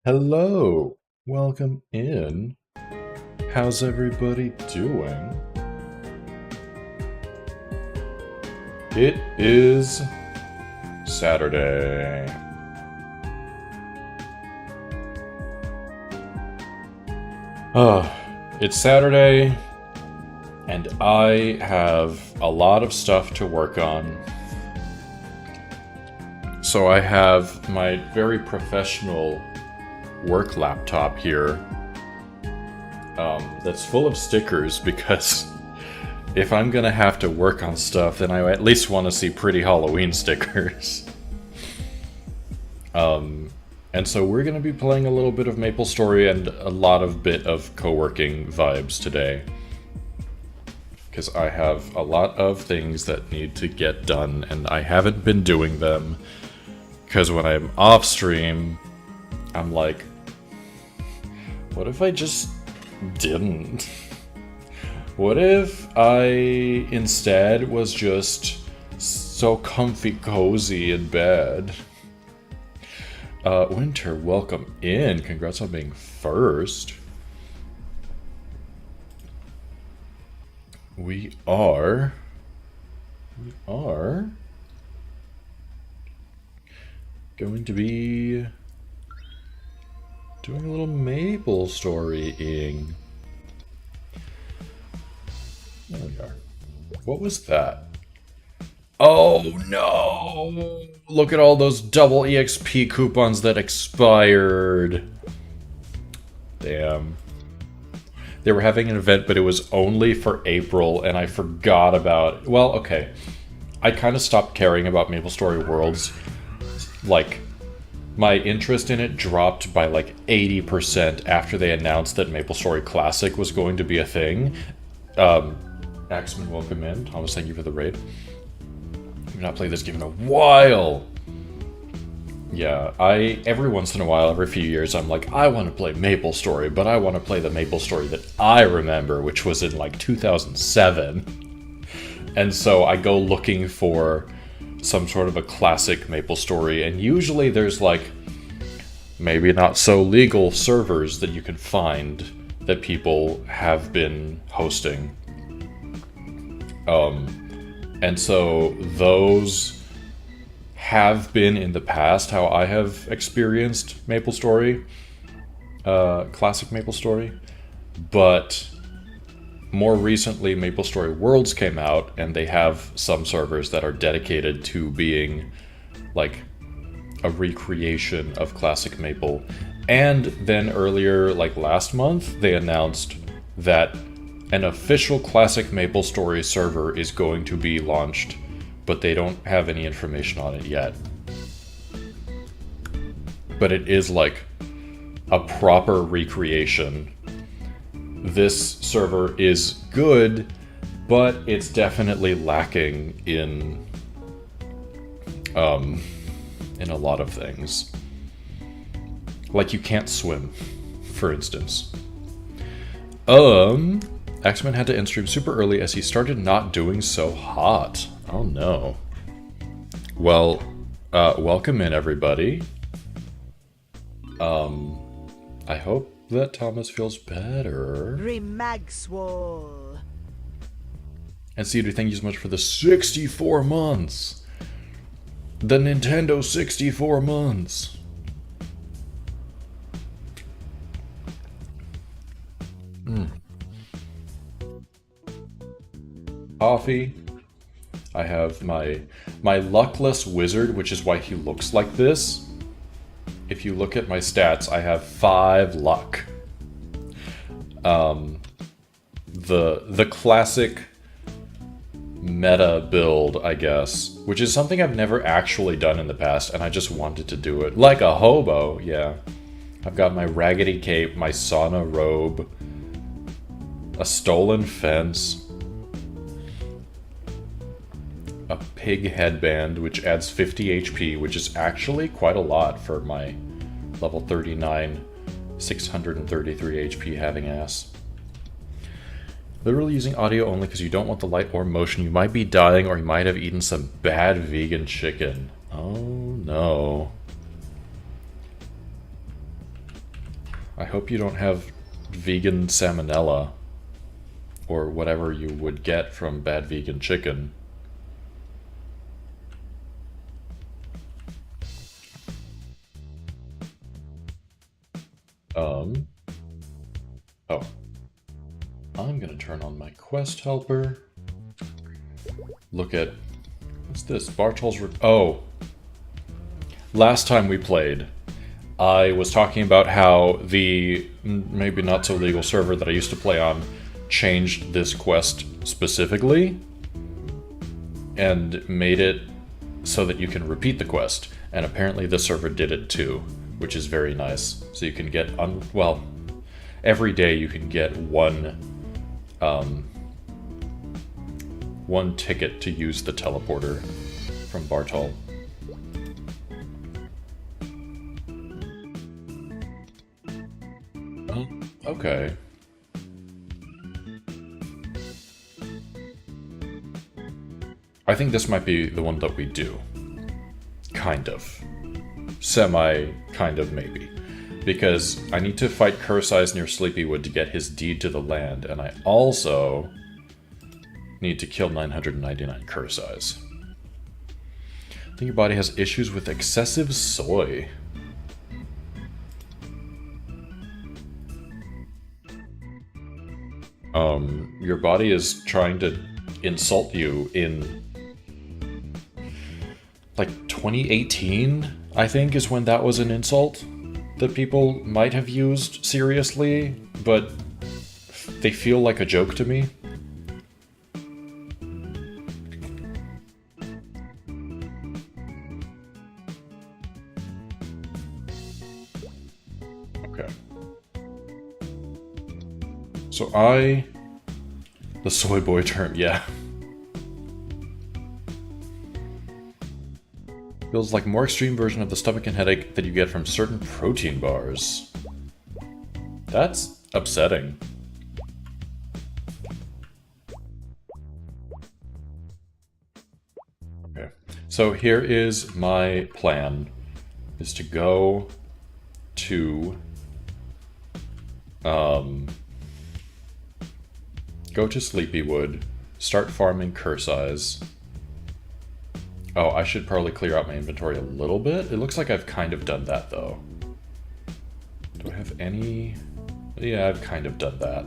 Hello, welcome in. How's everybody doing? It is Saturday. It's Saturday, and I have a lot of stuff to work on. So I have my very professional work laptop here that's full of stickers because if I'm gonna have to work on stuff, then I at least want to see pretty Halloween stickers. And so we're gonna be playing a little bit of MapleStory and a lot of bit of co-working vibes today. Because I have a lot of things that need to get done, and I haven't been doing them. Because when I'm off stream, I'm like, what if I just didn't? What if I instead was just so comfy cozy in bed? Winter, welcome in. Congrats on being first. We are going to be doing a little MapleStory-ing. There we are. What was that? Oh no! Look at all those double EXP coupons that expired. Damn. They were having an event, but it was only for April, and I forgot about... Well, okay. I kind of stopped caring about MapleStory Worlds. Like, my interest in it dropped by like 80% after they announced that MapleStory Classic was going to be a thing. Axeman, welcome in. Thomas, thank you for the raid. I've not played this game in a while. Yeah, every once in a while, every few years, I'm like, I want to play MapleStory, but I want to play the MapleStory that I remember, which was in like 2007. And so I go looking for some sort of a classic MapleStory, and usually there's like maybe not so legal servers that you can find that people have been hosting. And so those have been in the past how I have experienced MapleStory, classic MapleStory, but more recently MapleStory Worlds came out, and they have some servers that are dedicated to being like a recreation of classic Maple. And then earlier, like last month, they announced that an official classic MapleStory server is going to be launched, but they don't have any information on it yet. But it is like a proper recreation. This server is good, but it's definitely lacking in a lot of things. Like you can't swim, for instance. Axeman had to end stream super early as he started not doing so hot. Oh no. Well, welcome in everybody. I hope that Thomas feels better. Remagswall. And Cedar, thank you so much for the 64 months. The Nintendo 64 months. coffee. I have my luckless wizard, which is why he looks like this. If you look at my stats, I have 5 luck. The classic meta build, I guess, which is something I've never actually done in the past, and I just wanted to do it. Like a hobo, yeah. I've got my raggedy cape, my sauna robe, a stolen fence, a pig headband, which adds 50 HP, which is actually quite a lot for my level 39, 633 HP having ass. Literally using audio only because you don't want the light or motion. You might be dying or you might have eaten some bad vegan chicken. Oh no. I hope you don't have vegan salmonella or whatever you would get from bad vegan chicken. Oh. I'm gonna turn on my quest helper. Look at... what's this? Bartol's... oh. Last time we played, I was talking about how the maybe not so legal server that I used to play on changed this quest specifically and made it so that you can repeat the quest. And apparently this server did it too, which is very nice. So you can get, well, every day you can get one ticket to use the teleporter from Bartol. Oh, okay. I think this might be the one that we do. Kind of. Semi, kind of, maybe. Because I need to fight Curse Eyes near Sleepywood to get his deed to the land, and I also need to kill 999 Curse Eyes. I think your body has issues with excessive soy. Your body is trying to insult you in like 2018, I think, is when that was an insult that people might have used seriously, but they feel like a joke to me. Okay. So the soy boy term, yeah. Feels like a more extreme version of the stomach and headache that you get from certain protein bars. That's upsetting. Okay, so here is my plan, is to go to Sleepywood, start farming Curse Eyes. Oh, I should probably clear out my inventory a little bit. It looks like I've kind of done that, though. Do I have any... yeah, I've kind of done that.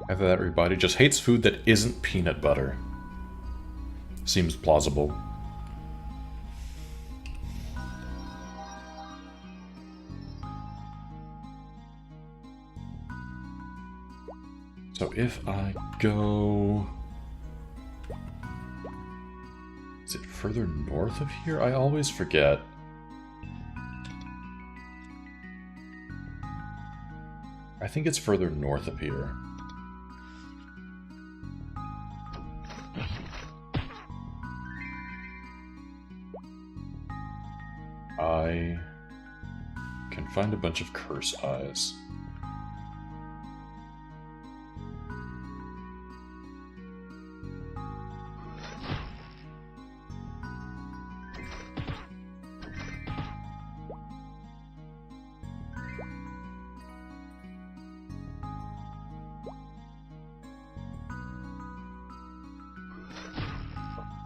Either that or your body just hates food that isn't peanut butter. Seems plausible. So if I go... is it further north of here? I always forget. I think it's further north of here. I can find a bunch of Curse Eyes.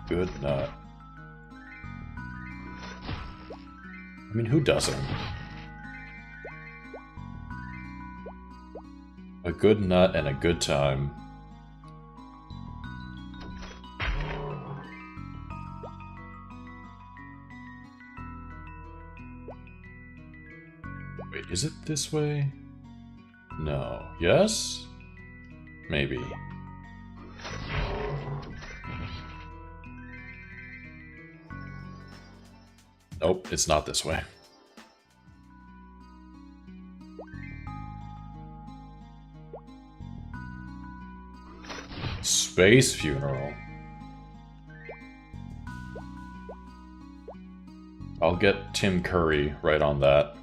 Good nut. I mean, who doesn't? A good nut and a good time. Wait, is it this way? No. Yes? Maybe. Nope, it's not this way. Space funeral. I'll get Tim Curry right on that.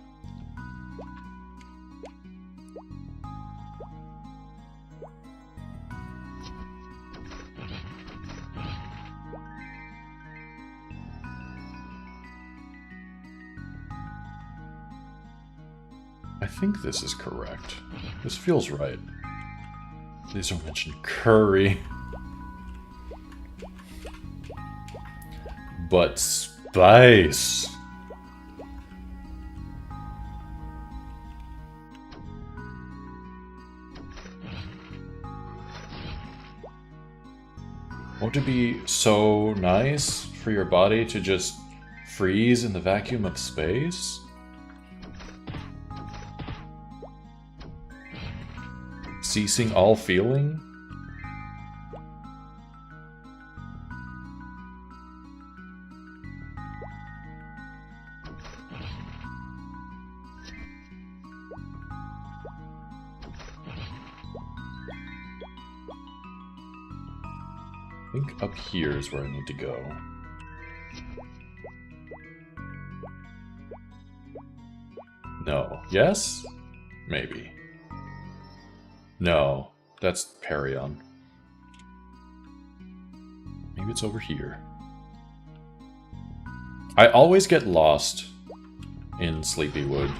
I think this is correct. This feels right. Please don't mention curry. But spice. Won't it be so nice for your body to just freeze in the vacuum of space? Ceasing all feeling? I think up here is where I need to go. No. Yes? Maybe. No, that's Perion. Maybe it's over here. I always get lost in Sleepywood.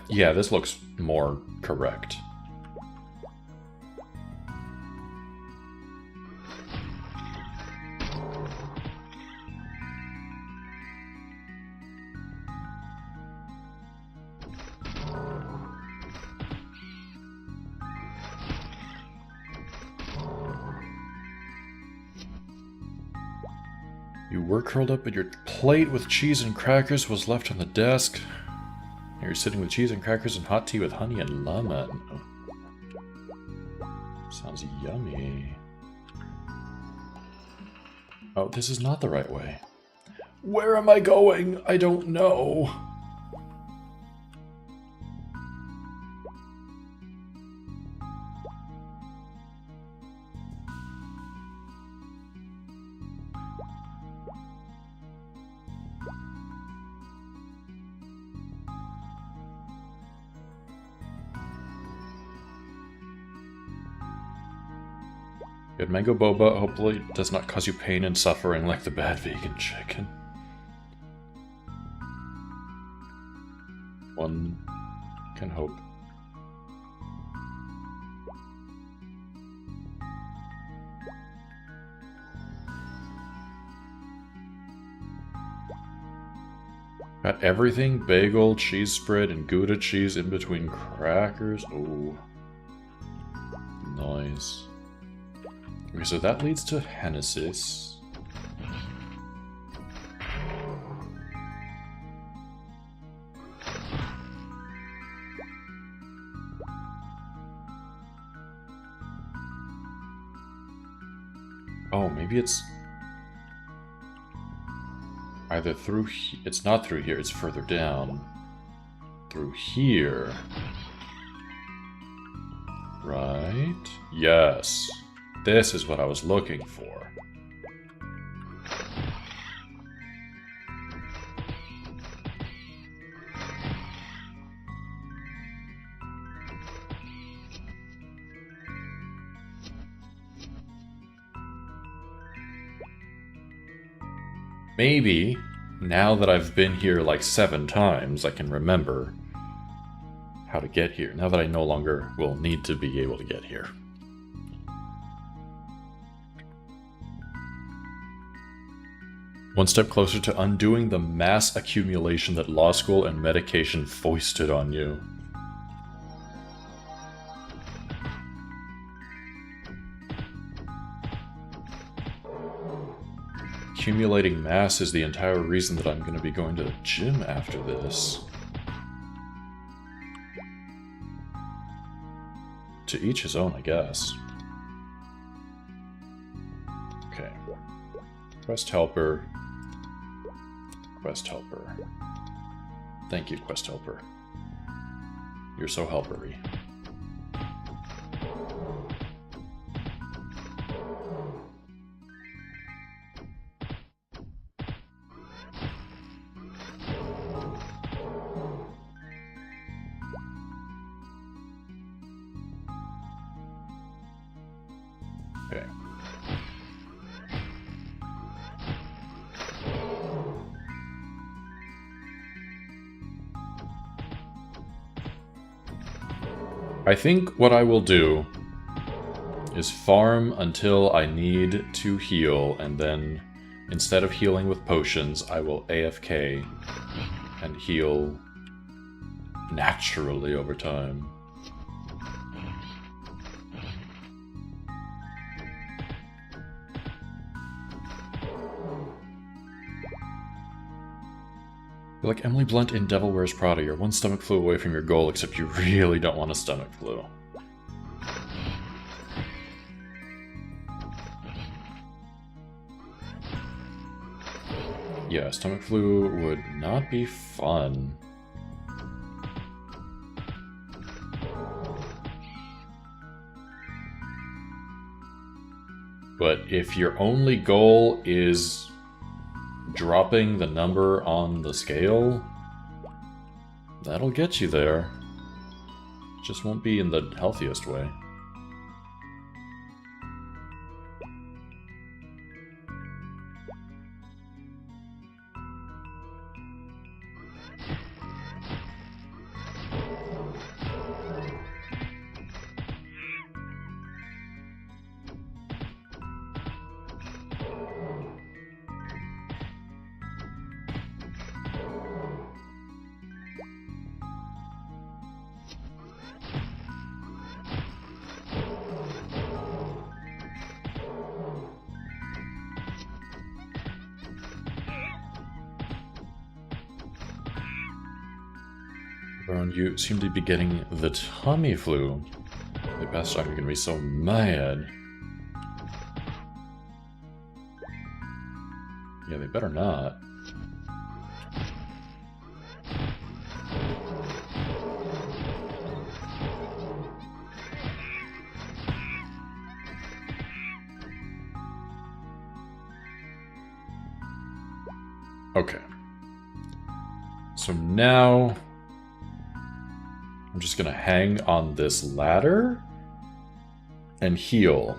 Yeah, this looks more correct. You were curled up, but your plate with cheese and crackers was left on the desk. You're sitting with cheese and crackers and hot tea with honey and lemon. Oh. Sounds yummy. Oh, this is not the right way. Where am I going? I don't know. Good mango boba hopefully does not cause you pain and suffering like the bad vegan chicken. One can hope. Got everything, bagel, cheese spread, and Gouda cheese in between crackers. Oh, nice. Okay, so that leads to Hennessy's. Oh, maybe it's either through it's not through here, it's further down. Through here. Right? Yes. This is what I was looking for. Maybe, now that I've been here like 7 times, I can remember how to get here. Now that I no longer will need to be able to get here. One step closer to undoing the mass accumulation that law school and medication foisted on you. Accumulating mass is the entire reason that I'm going to be going to the gym after this. To each his own, I guess. Okay. Quest helper. Quest helper. Thank you, quest helper. You're so helpery. Okay. I think what I will do is farm until I need to heal, and then instead of healing with potions, I will AFK and heal naturally over time. You're like Emily Blunt in Devil Wears Prada. You're one stomach flu away from your goal, except you really don't want a stomach flu. Yeah, stomach flu would not be fun. But if your only goal is dropping the number on the scale, that'll get you there. Just won't be in the healthiest way. Baron, you seem to be getting the tummy flu. The best time you're gonna be so mad. Yeah, they better not. Okay. So now I'm just gonna hang on this ladder and heal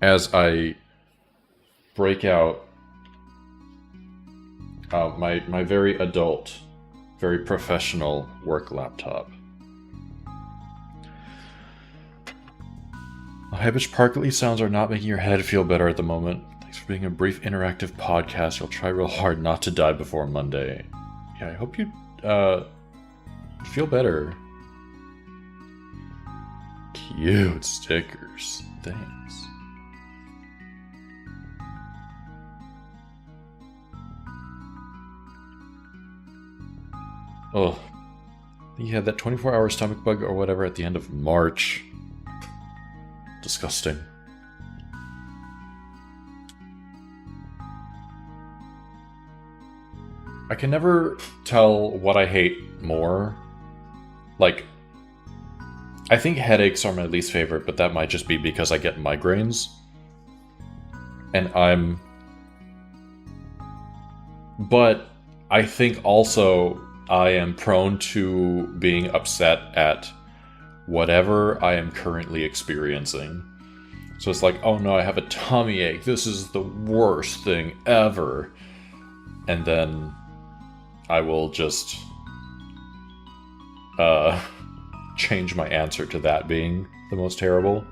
as I break out my very adult, very professional work laptop. High-pitched parkly sounds are not making your head feel better at the moment. Thanks for being a brief interactive podcast. You'll try real hard not to die before Monday. Yeah, I hope you feel better. Cute stickers. Thanks. Oh. You had that 24-hour stomach bug or whatever at the end of March. Disgusting. I can never tell what I hate more. Like, I think headaches are my least favorite, but that might just be because I get migraines. And But I think also I am prone to being upset at whatever I am currently experiencing. So it's like, oh no, I have a tummy ache. This is the worst thing ever. And then I will just change my answer to that being the most terrible.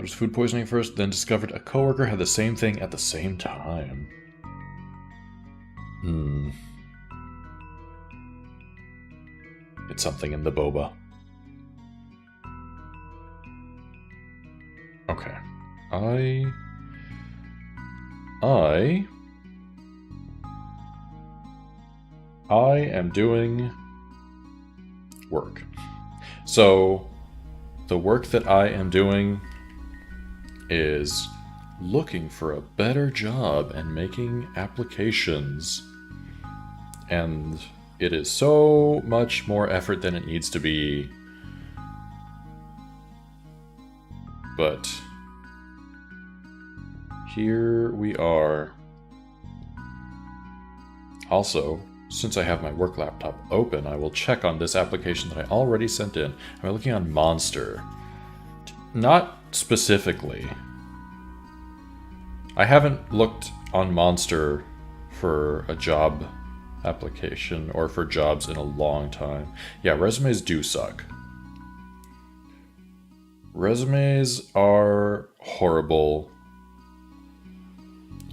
Thought it was food poisoning first, then discovered a coworker had the same thing at the same time. It's something in the boba. Okay. I am doing work. So, the work that I am doing is looking for a better job and making applications. And it is so much more effort than it needs to be. But here we are. Also, since I have my work laptop open, I will check on this application that I already sent in. I'm looking on Monster. Not specifically. I haven't looked on Monster for a job application or for jobs in a long time. Yeah, resumes do suck. Resumes are horrible.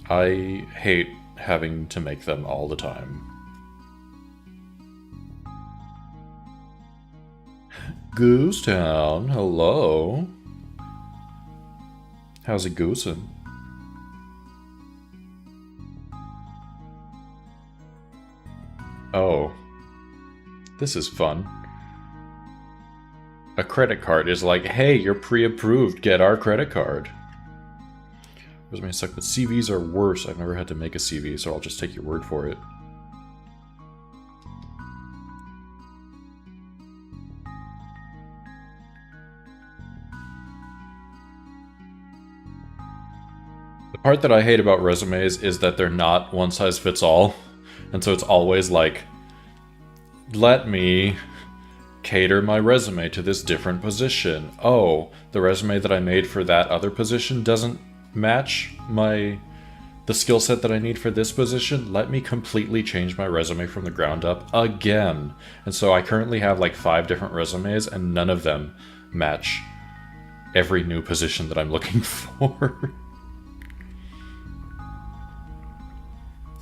I hate having to make them all the time. Goose Town, hello. How's it goosin'? Oh. This is fun. A credit card is like, hey, you're pre-approved, get our credit card. Resumes suck, but CVs are worse. I've never had to make a CV, so I'll just take your word for it. The part that I hate about resumes is that they're not one size fits all. And so it's always like, let me cater my resume to this different position. Oh, the resume that I made for that other position doesn't match the skill set that I need for this position. Let me completely change my resume from the ground up again. And so I currently have like 5 different resumes and none of them match every new position that I'm looking for.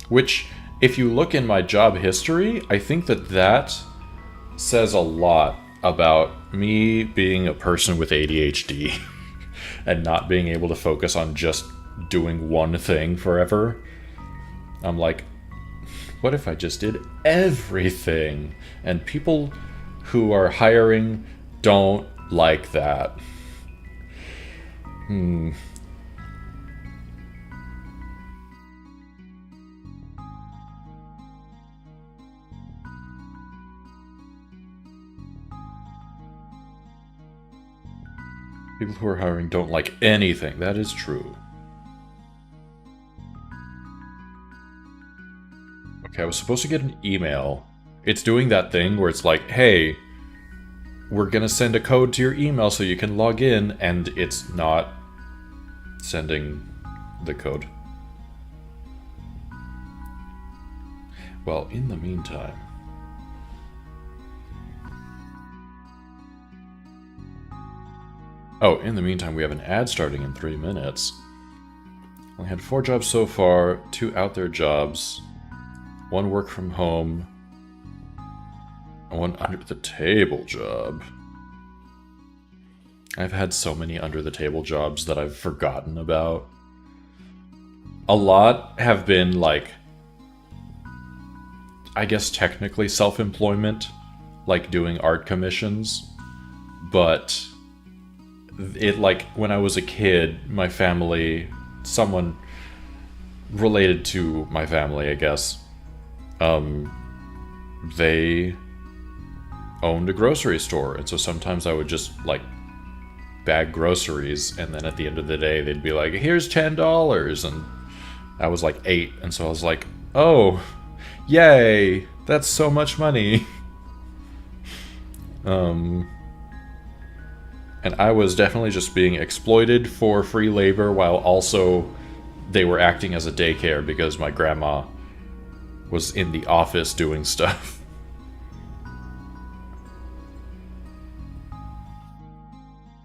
Which, if you look in my job history, I think that says a lot about me being a person with ADHD and not being able to focus on just doing one thing forever. I'm like, what if I just did everything? And people who are hiring don't like that. People who are hiring don't like anything. That is true. Okay, I was supposed to get an email. It's doing that thing where it's like, hey, we're gonna send a code to your email so you can log in, and it's not sending the code. Well, in the meantime... Oh, in the meantime, we have an ad starting in 3 minutes. I had 4 jobs so far, 2 out there jobs, 1 work from home, and 1 under the table job. I've had so many under the table jobs that I've forgotten about. A lot have been like, I guess technically self-employment, like doing art commissions, but it, like, when I was a kid, my family, someone related to my family, I guess, they owned a grocery store, and so sometimes I would just, like, bag groceries, and then at the end of the day, they'd be like, here's $10, and I was, like, 8, and so I was like, oh, yay, that's so much money. And I was definitely just being exploited for free labor while also they were acting as a daycare because my grandma was in the office doing stuff.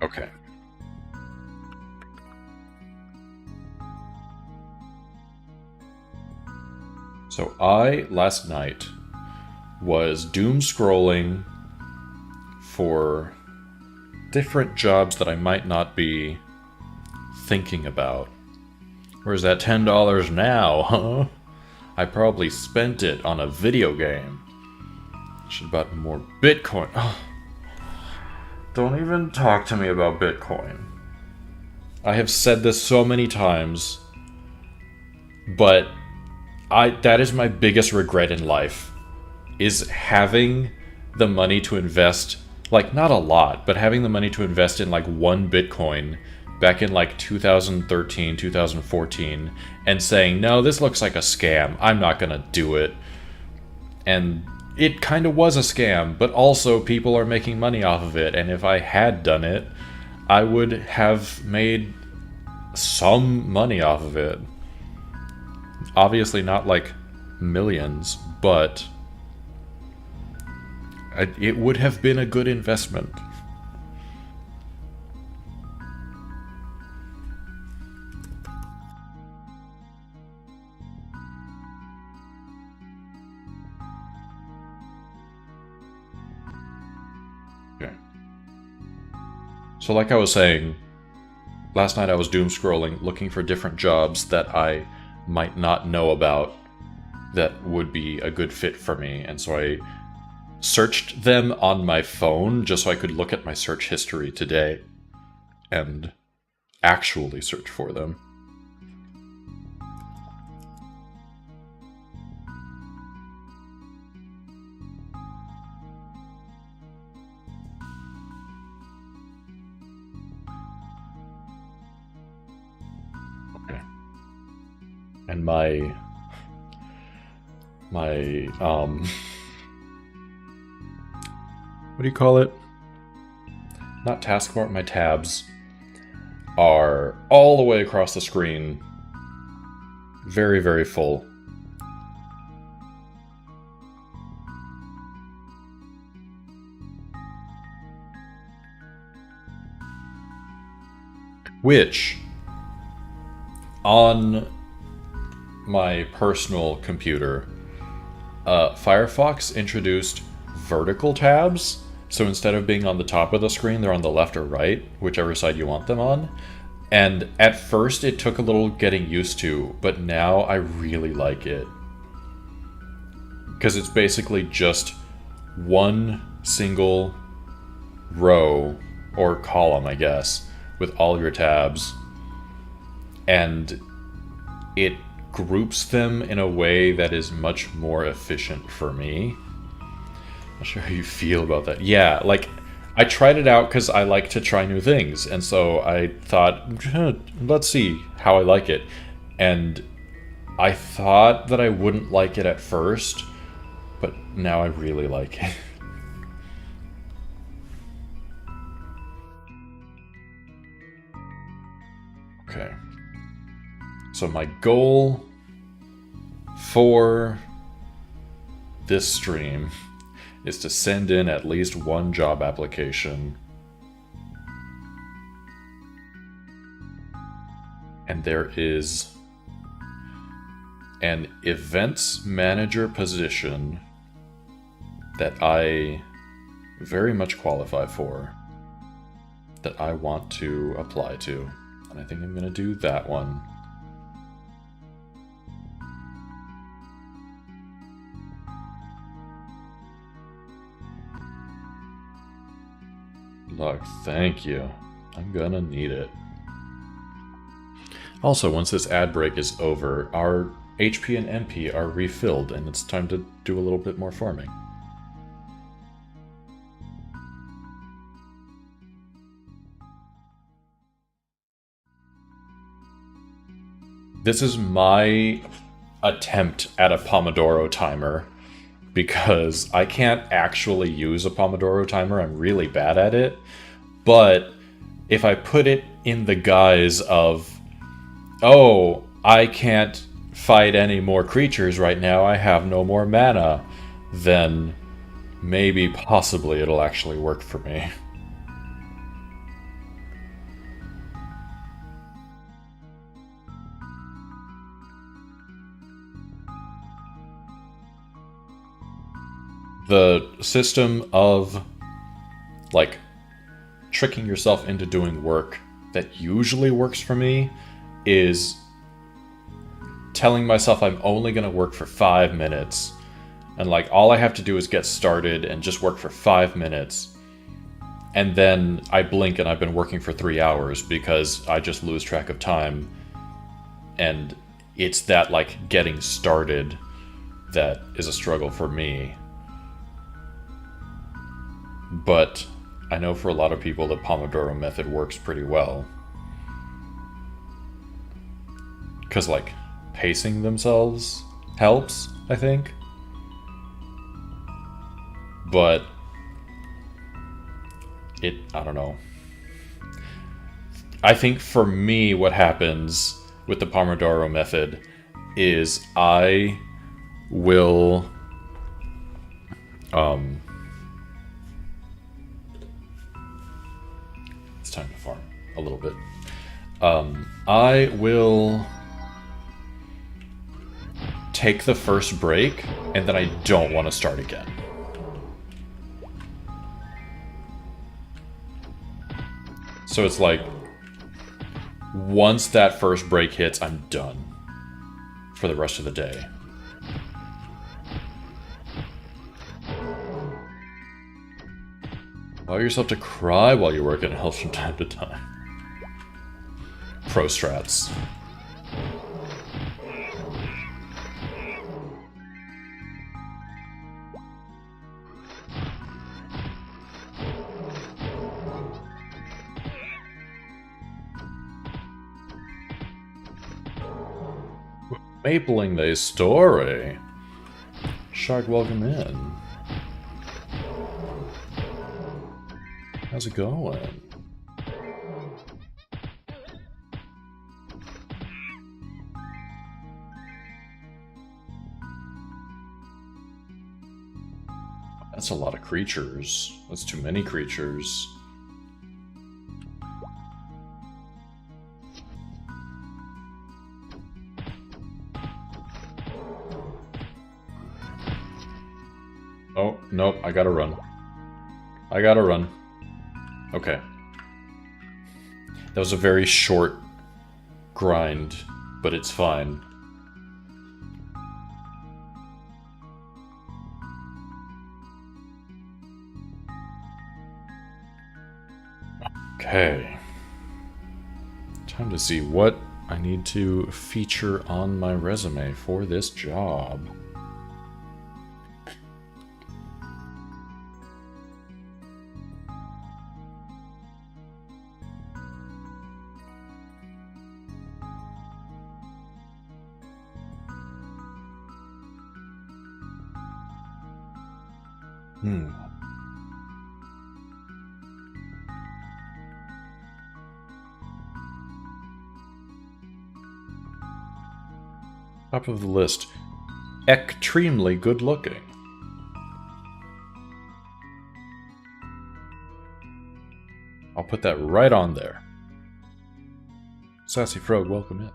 Okay. So I, last night, was doom scrolling for different jobs that I might not be thinking about. Where's that $10 now, huh? I probably spent it on a video game. Should have bought more Bitcoin. Oh, don't even talk to me about Bitcoin. I have said this so many times, but that is my biggest regret in life, is having the money to invest, like, not a lot, but having the money to invest in like one Bitcoin back in like 2013, 2014, and saying, no, this looks like a scam, I'm not gonna do it. And it kind of was a scam, but also people are making money off of it, and if I had done it, I would have made some money off of it. Obviously not like millions, but it would have been a good investment. Okay. So like I was saying, last night I was doom scrolling, looking for different jobs that I might not know about that would be a good fit for me, and so I searched them on my phone just so I could look at my search history today and actually search for them. Okay. And my what do you call it? Not taskbar, my tabs are all the way across the screen. Very, very full. Which, on my personal computer, Firefox introduced vertical tabs. So instead of being on the top of the screen, they're on the left or right, whichever side you want them on. And at first it took a little getting used to, but now I really like it. Because it's basically just one single row, or column, I guess, with all your tabs. And it groups them in a way that is much more efficient for me. Not sure how you feel about that. Yeah, like, I tried it out because I like to try new things, and so I thought, let's see how I like it. And I thought that I wouldn't like it at first, but now I really like it. Okay. So my goal for this stream is to send in at least one job application. And there is an events manager position that I very much qualify for, that I want to apply to. And I think I'm going to do that one. Look, thank you. I'm gonna need it. Also, once this ad break is over, our HP and MP are refilled, and it's time to do a little bit more farming. This is my attempt at a Pomodoro timer, because I can't actually use a Pomodoro timer. I'm really bad at it. But if I put it in the guise of, oh, I can't fight any more creatures right now, I have no more mana, then maybe, possibly, it'll actually work for me. The system of, like, tricking yourself into doing work that usually works for me is telling myself I'm only going to work for 5 minutes. And, like, all I have to do is get started and just work for 5 minutes. And then I blink and I've been working for 3 hours because I just lose track of time. And it's that, like, getting started that is a struggle for me. But I know for a lot of people the Pomodoro method works pretty well. Because, like, pacing themselves helps, I think. But I don't know. I think for me what happens with the Pomodoro method is I will it's time to farm a little bit. I will take the first break and then I don't want to start again. So it's like, once that first break hits, I'm done for the rest of the day. Allow yourself to cry while you work, and it helps from time to time. Pro strats. Mapling the story. Shark, welcome in. How's it going? That's a lot of creatures. That's too many creatures. Oh, nope, I gotta run. I gotta run. Okay. That was a very short grind, but it's fine. Okay. Time to see what I need to feature on my resume for this job. Top of the list. Extremely good looking. I'll put that right on there. Sassy Frog, welcome in.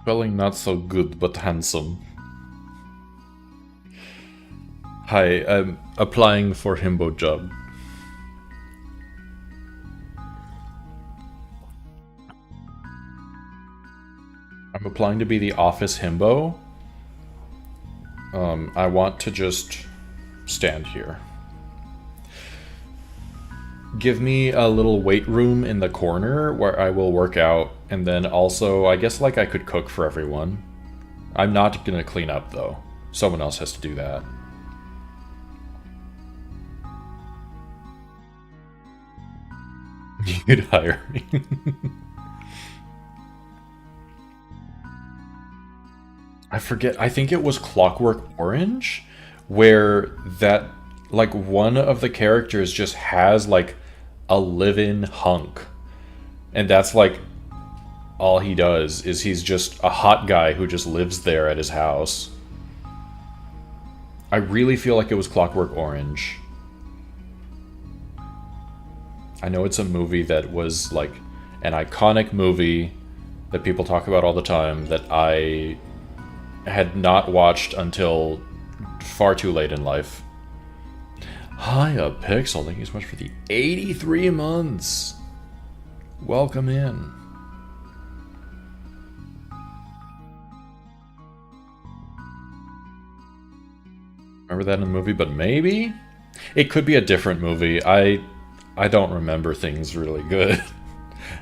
Spelling not so good, but handsome. Hi, I'm applying for himbo job. I'm applying to be the office himbo. I want to just stand here. Give me a little weight room in the corner where I will work out, and then also, I guess, like, I could cook for everyone. I'm not gonna clean up, though. Someone else has to do that. You'd hire me. I forget, I think it was Clockwork Orange, where that, like, one of the characters just has, like, a live-in hunk. And that's, like, all he does, is he's just a hot guy who just lives there at his house. I really feel like it was Clockwork Orange. I know it's a movie that was like an iconic movie that people talk about all the time that I had not watched until far too late in life. Hiya, Pixel. Thank you so much for the 83 months. Welcome in. Remember that in the movie, but maybe? It could be a different movie. I don't remember things really good.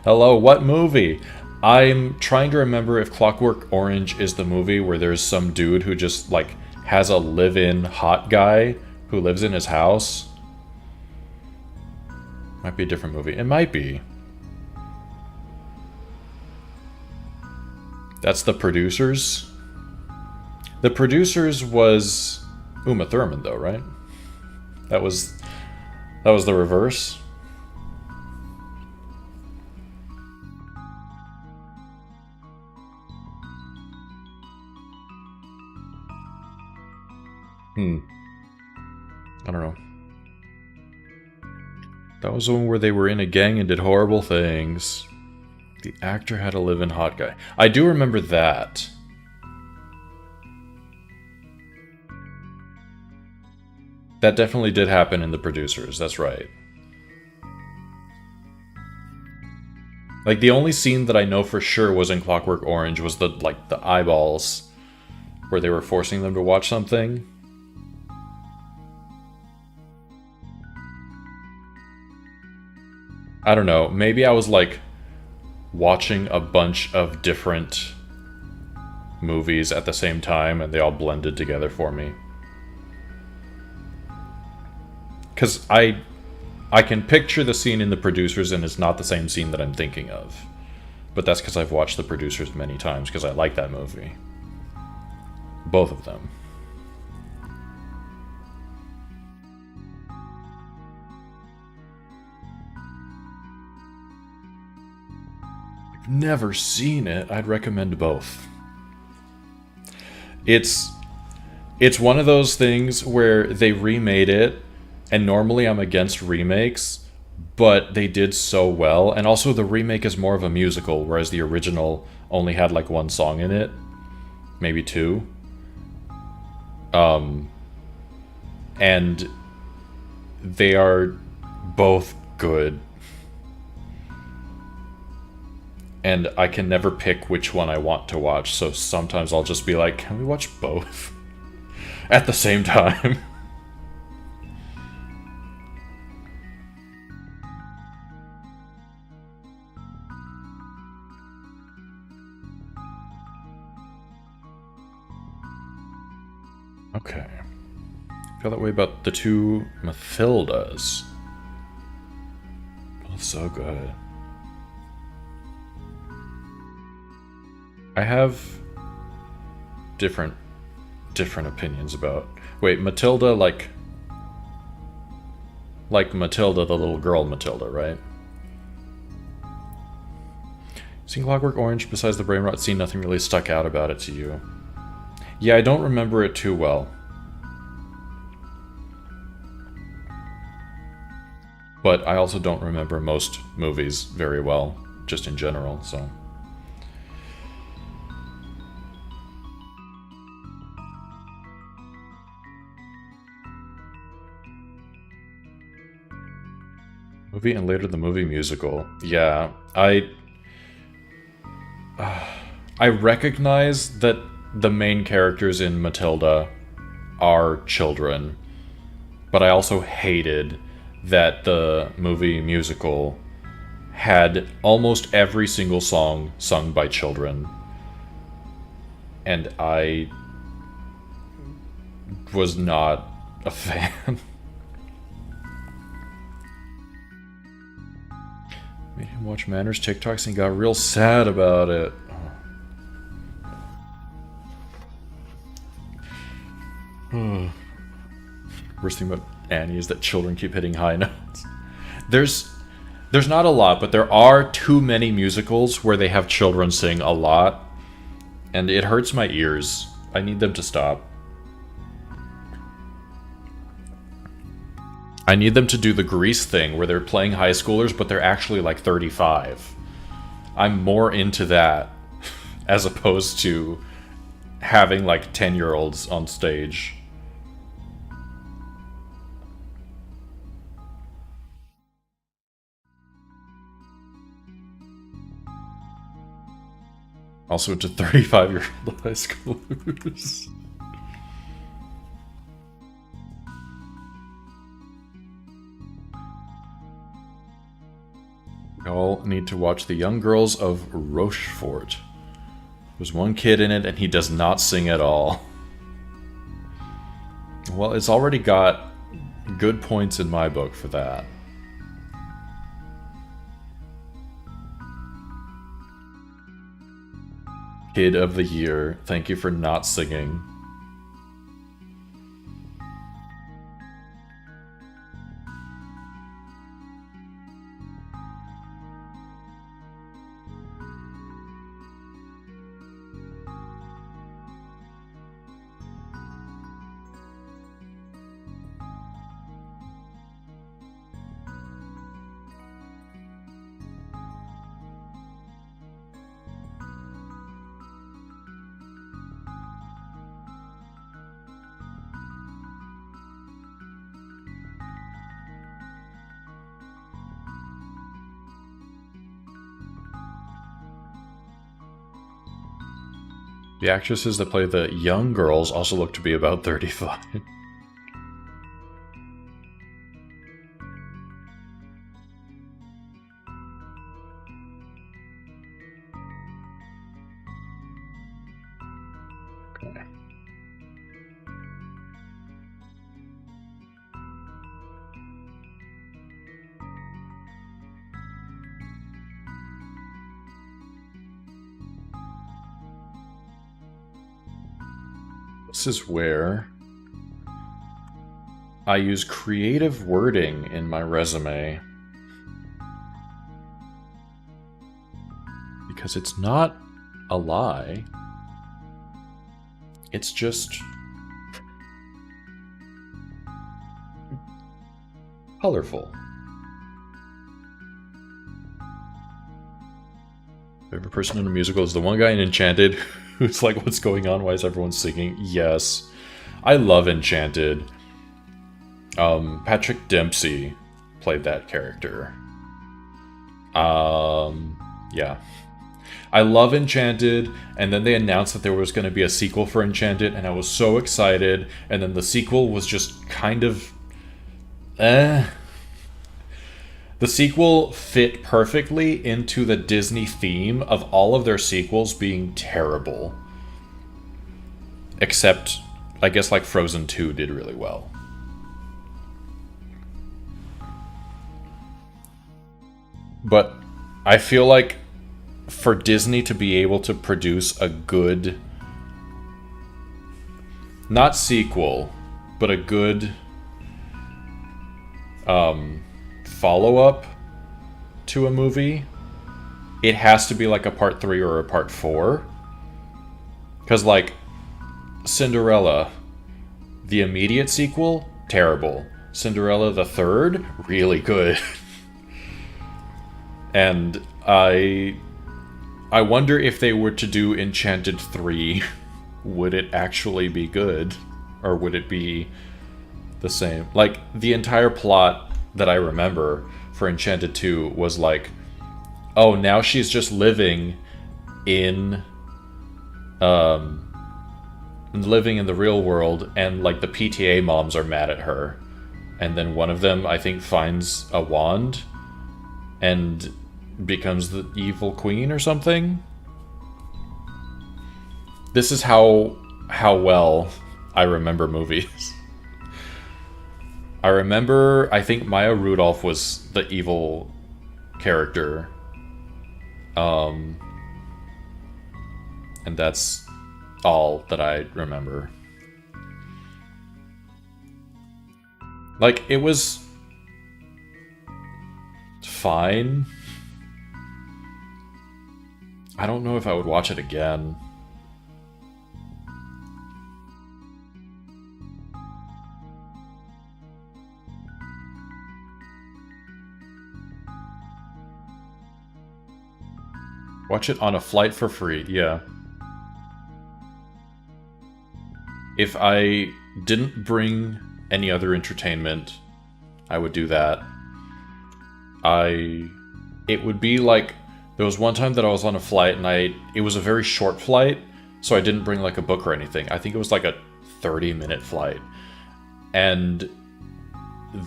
Hello, what movie? I'm trying to remember if Clockwork Orange is the movie where there's some dude who just, like, has a live-in hot guy who lives in his house. Might be a different movie. It might be. That's The Producers. The Producers was Uma Thurman, though, right? That was the reverse. I don't know. That was the one where they were in a gang and did horrible things. The actor had a live-in hot guy. I do remember that. That definitely did happen in The Producers, that's right. Like, the only scene that I know for sure was in Clockwork Orange was the eyeballs, where they were forcing them to watch something. I don't know, maybe I was, like, watching a bunch of different movies at the same time, and they all blended together for me. Because I can picture the scene in The Producers, and it's not the same scene that I'm thinking of. But that's because I've watched The Producers many times, because I like that movie. Both of them. I've never seen it. I'd recommend both. It's one of those things where they remade it, and normally I'm against remakes, but they did so well. And also the remake is more of a musical, whereas the original only had like one song in it. Maybe two. And they are both good. And I can never pick which one I want to watch, so sometimes I'll just be like, can we watch both? At the same time. Okay. I feel that way about the two Mathildas. Both so good. I have different opinions about... Wait, Matilda, like Matilda, the little girl Matilda, right? Seen Clockwork Orange, besides the brain rot scene, nothing really stuck out about it to you. Yeah, I don't remember it too well. But I also don't remember most movies very well, just in general, so... Movie and later the movie musical. Yeah, I recognize that the main characters in Matilda are children, but I also hated that the movie musical had almost every single song sung by children. And I was not a fan. Made him watch Manners TikToks and got real sad about it. Worst thing about Annie is that children keep hitting high notes. There's not a lot, but there are too many musicals where they have children sing a lot, and it hurts my ears. I need them to stop. I need them to do the Grease thing where they're playing high schoolers, but they're actually like 35. I'm more into that as opposed to having like 10-year-olds on stage. Also to 35-year-old high schoolers. We all need to watch The Young Girls of Rochefort. There's one kid in it and he does not sing at all. Well, it's already got good points in my book for that. Kid of the Year, thank you for not singing. The actresses that play the young girls also look to be about 35. Okay. This is where I use creative wording in my resume. Because it's not a lie. It's just colorful. Favorite person in a musical is the one guy in Enchanted who's like, what's going on? Why is everyone singing? Yes. I love Enchanted. Patrick Dempsey played that character. Yeah. I love Enchanted, and then they announced that there was going to be a sequel for Enchanted, and I was so excited, and then the sequel was just kind of... The sequel fit perfectly into the Disney theme of all of their sequels being terrible. Except, I guess, like Frozen 2 did really well. But I feel like for Disney to be able to produce a good... not sequel, but a good... follow-up to a movie, it has to be like a part 3 or a part 4. Because, like, Cinderella, the immediate sequel, terrible. Cinderella the third, really good. And I wonder if they were to do Enchanted 3, would it actually be good? Or would it be the same? Like, the entire plot that I remember for Enchanted 2 was like, oh, now she's just living in the real world, and like the PTA moms are mad at her, and then one of them, I think, finds a wand and becomes the evil queen or something. This is how well I remember movies. I remember, I think Maya Rudolph was the evil character. And that's all that I remember. Like, it was fine. I don't know if I would watch it again. Watch it on a flight for free, yeah. If I didn't bring any other entertainment, I would do that. It would be like, there was one time that I was on a flight and it was a very short flight, so I didn't bring like a book or anything. I think it was like a 30-minute flight. And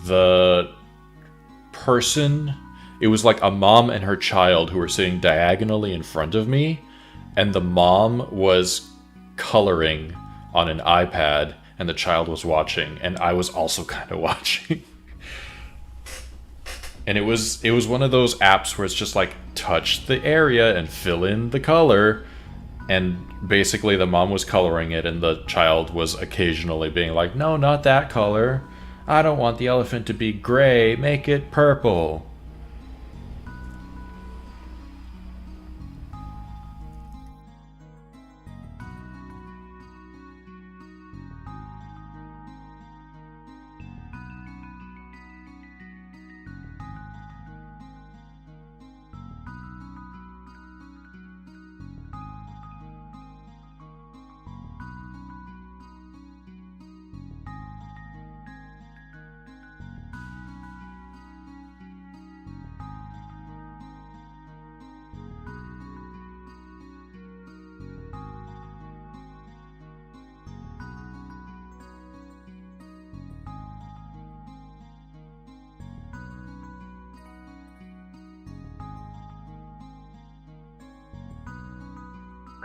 the person, it was like a mom and her child who were sitting diagonally in front of me, and the mom was coloring on an iPad and the child was watching, and I was also kind of watching. And it was one of those apps where it's just like, touch the area and fill in the color. And basically the mom was coloring it and the child was occasionally being like, no, not that color. I don't want the elephant to be gray, make it purple.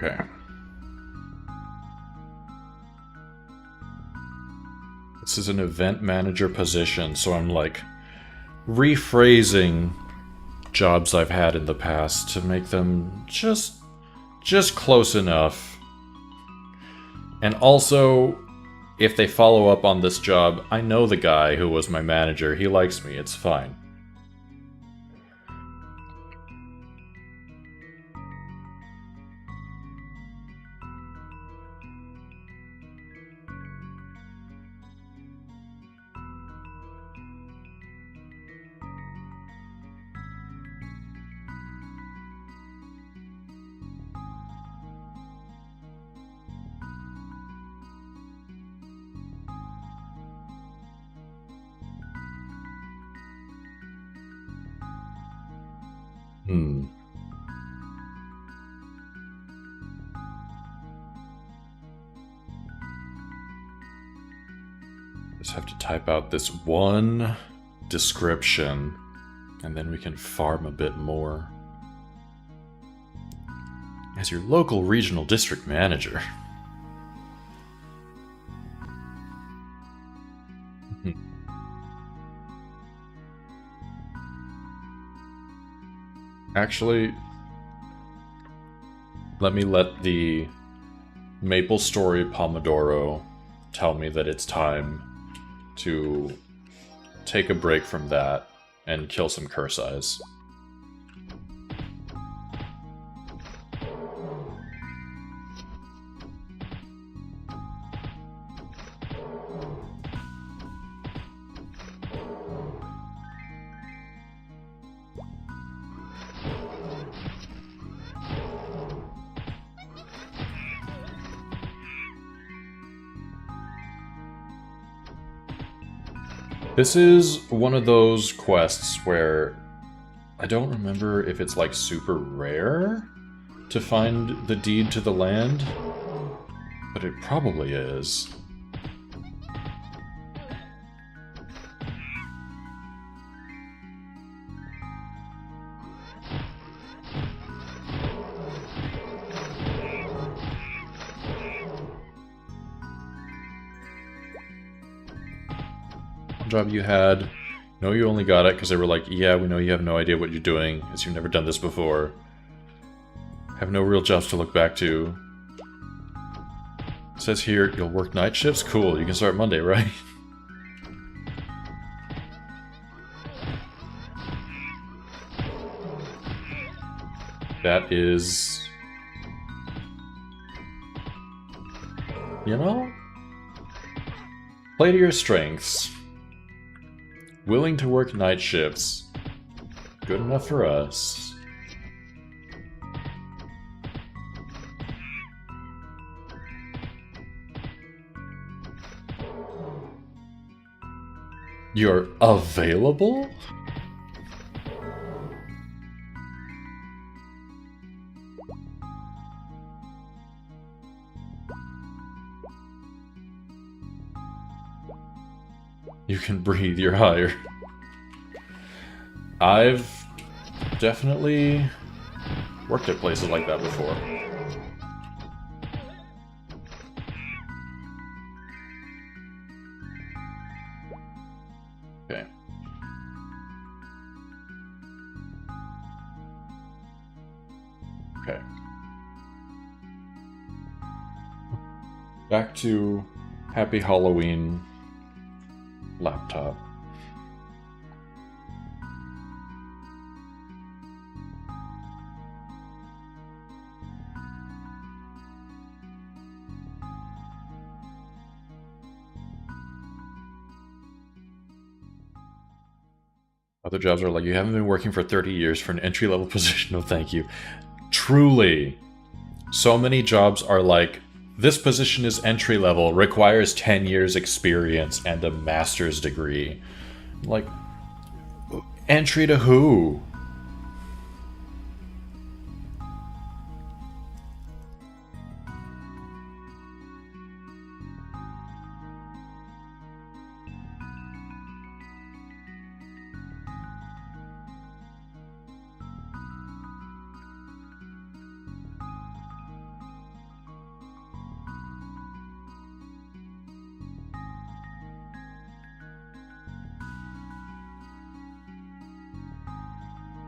Okay. This is an event manager position, so I'm like rephrasing jobs I've had in the past to make them just close enough. And also, if they follow up on this job, I know the guy who was my manager. He likes me. It's fine. Just have to type out this one description, and then we can farm a bit more. As your local regional district manager. Actually, let me let the MapleStory Pomodoro tell me that it's time to take a break from that and kill some curse eyes. This is one of those quests where I don't remember if it's like super rare to find the deed to the land, but it probably is. Job you had. No, you only got it because they were like, yeah, we know you have no idea what you're doing, as you've never done this before. Have no real jobs to look back to. It says here, you'll work night shifts? Cool, you can start Monday, right? That is... you know? Play to your strengths. Willing to work night shifts. Good enough for us. You're available? You can breathe, you're hired. I've definitely worked at places like that before. Okay. Okay. Back to Happy Halloween laptop. Other jobs are like, you haven't been working for 30 years for an entry-level position. No, thank you. Truly. So many jobs are like, this position is entry-level, requires 10 years experience and a master's degree. Like, entry to who?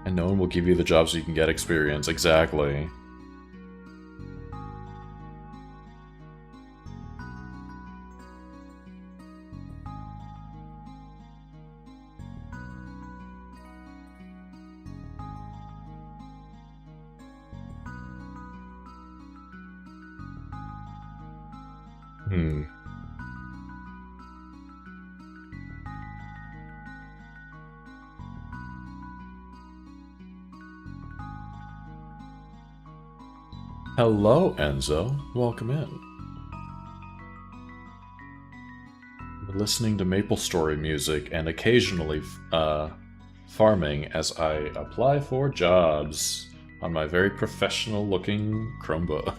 And no one will give you the job so you can get experience. Exactly. Hmm. Hello, Enzo. Welcome in. We're listening to MapleStory music and occasionally farming as I apply for jobs on my very professional-looking Chromebook.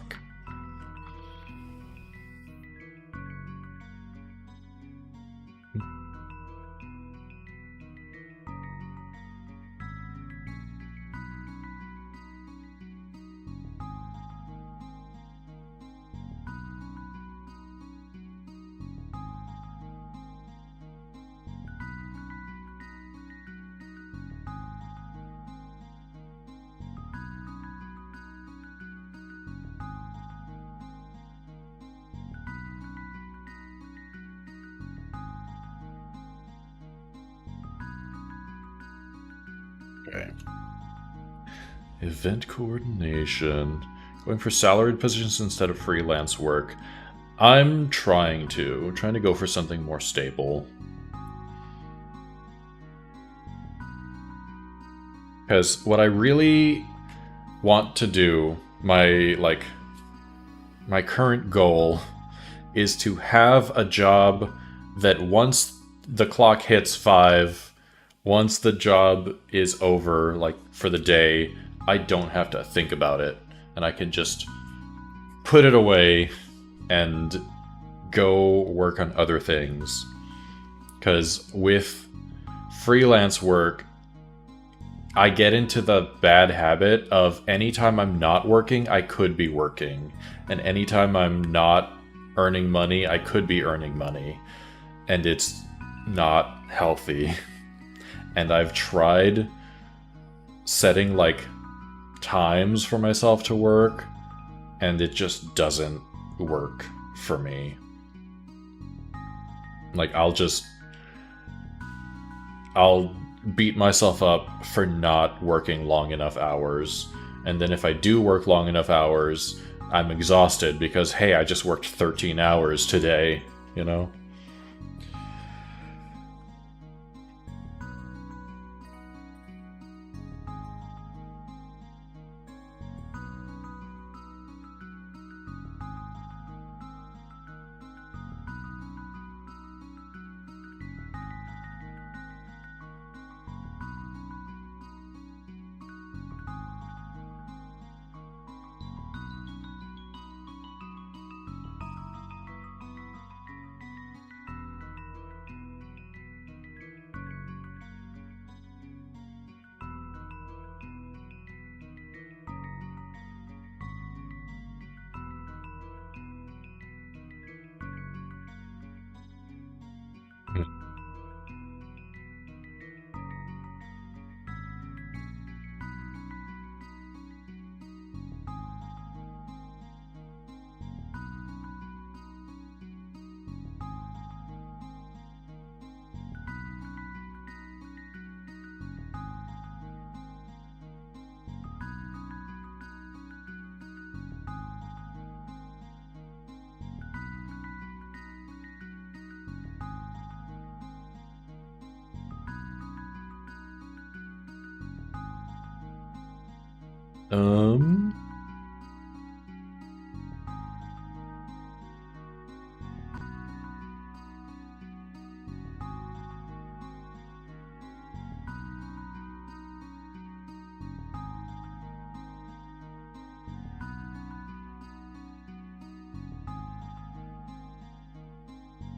Okay. Event coordination. Going for salaried positions instead of freelance work. I'm trying to go for something more stable. Because what I really want to do, my current goal, is to have a job that once the clock hits 5, once the job is over, like for the day, I don't have to think about it. And I can just put it away and go work on other things. Because with freelance work, I get into the bad habit of anytime I'm not working, I could be working. And anytime I'm not earning money, I could be earning money. And it's not healthy. And I've tried setting like times for myself to work, and it just doesn't work for me. Like I'll beat myself up for not working long enough hours, and then if I do work long enough hours, I'm exhausted because, hey, I just worked 13 hours today, you know? Um...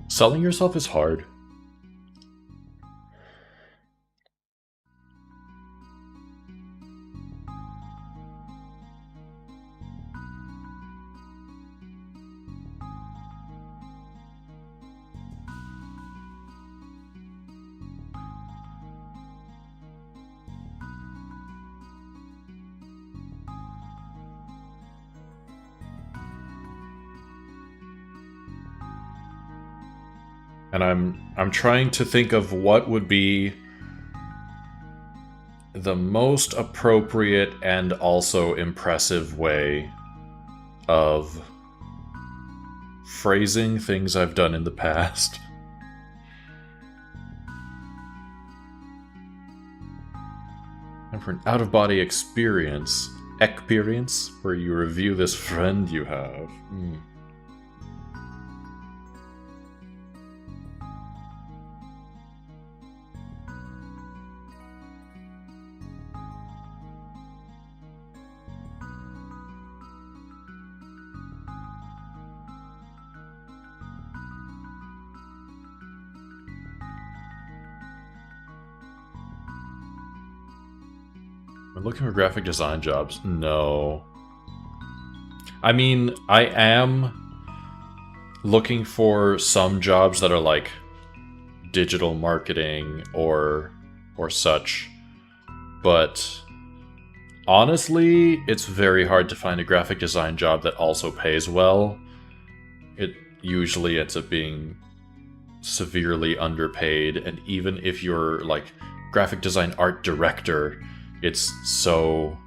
Selling yourself is hard. And I'm trying to think of what would be the most appropriate and also impressive way of phrasing things I've done in the past. And for an out-of-body experience, where you review this friend you have. I'm looking for graphic design jobs. No. I mean, I am looking for some jobs that are like digital marketing or such. But honestly, it's very hard to find a graphic design job that also pays well. It usually ends up being severely underpaid, and even if you're like graphic design art director, it's so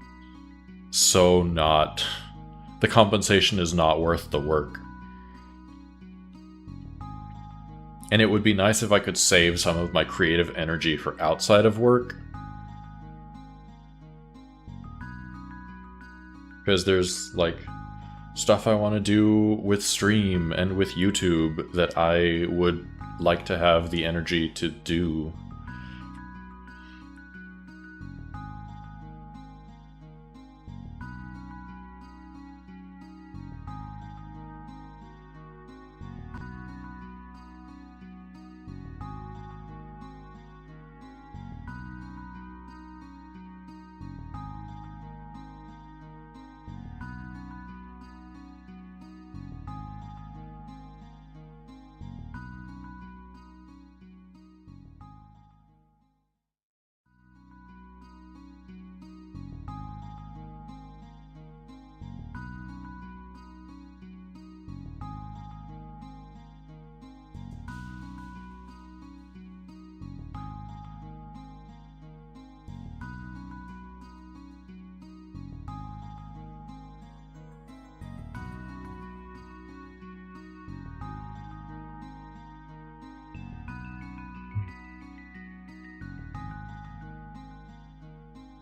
not, the compensation is not worth the work. And it would be nice if I could save some of my creative energy for outside of work. Because there's like stuff I want to do with stream and with YouTube that I would like to have the energy to do.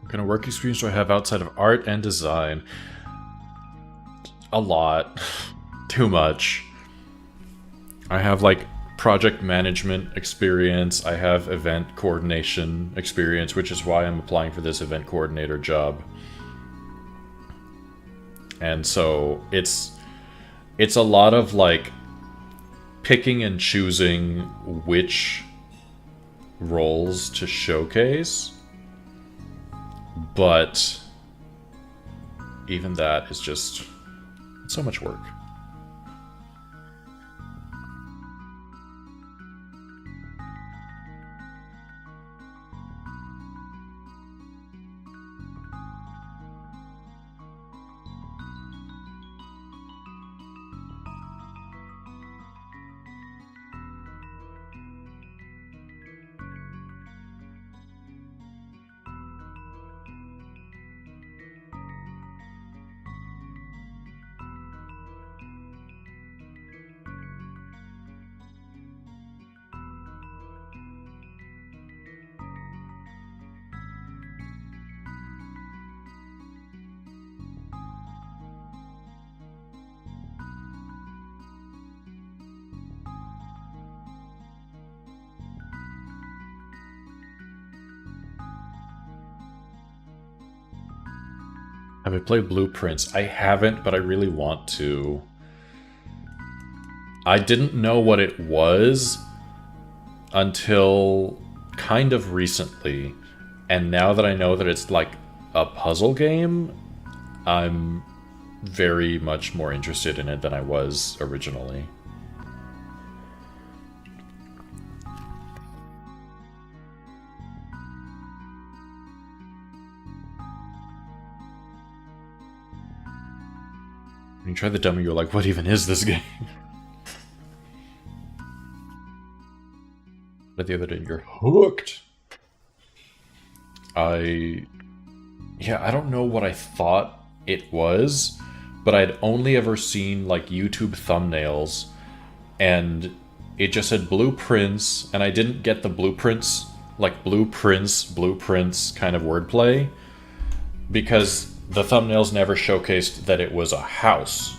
What kind of work experience do I have outside of art and design? A lot. Too much. I have like project management experience, I have event coordination experience, which is why I'm applying for this event coordinator job. And so it's a lot of like picking and choosing which roles to showcase. But even that is just so much work. Have I played Blueprints? I haven't, but I really want to. I didn't know what it was until kind of recently. And now that I know that it's like a puzzle game, I'm very much more interested in it than I was originally. When you try the demo, you're like, what even is this game? But the other day, you're hooked. I don't know what I thought it was, but I'd only ever seen like YouTube thumbnails, and it just said blueprints, and I didn't get the blueprints, like blueprints kind of wordplay, because the thumbnails never showcased that it was a house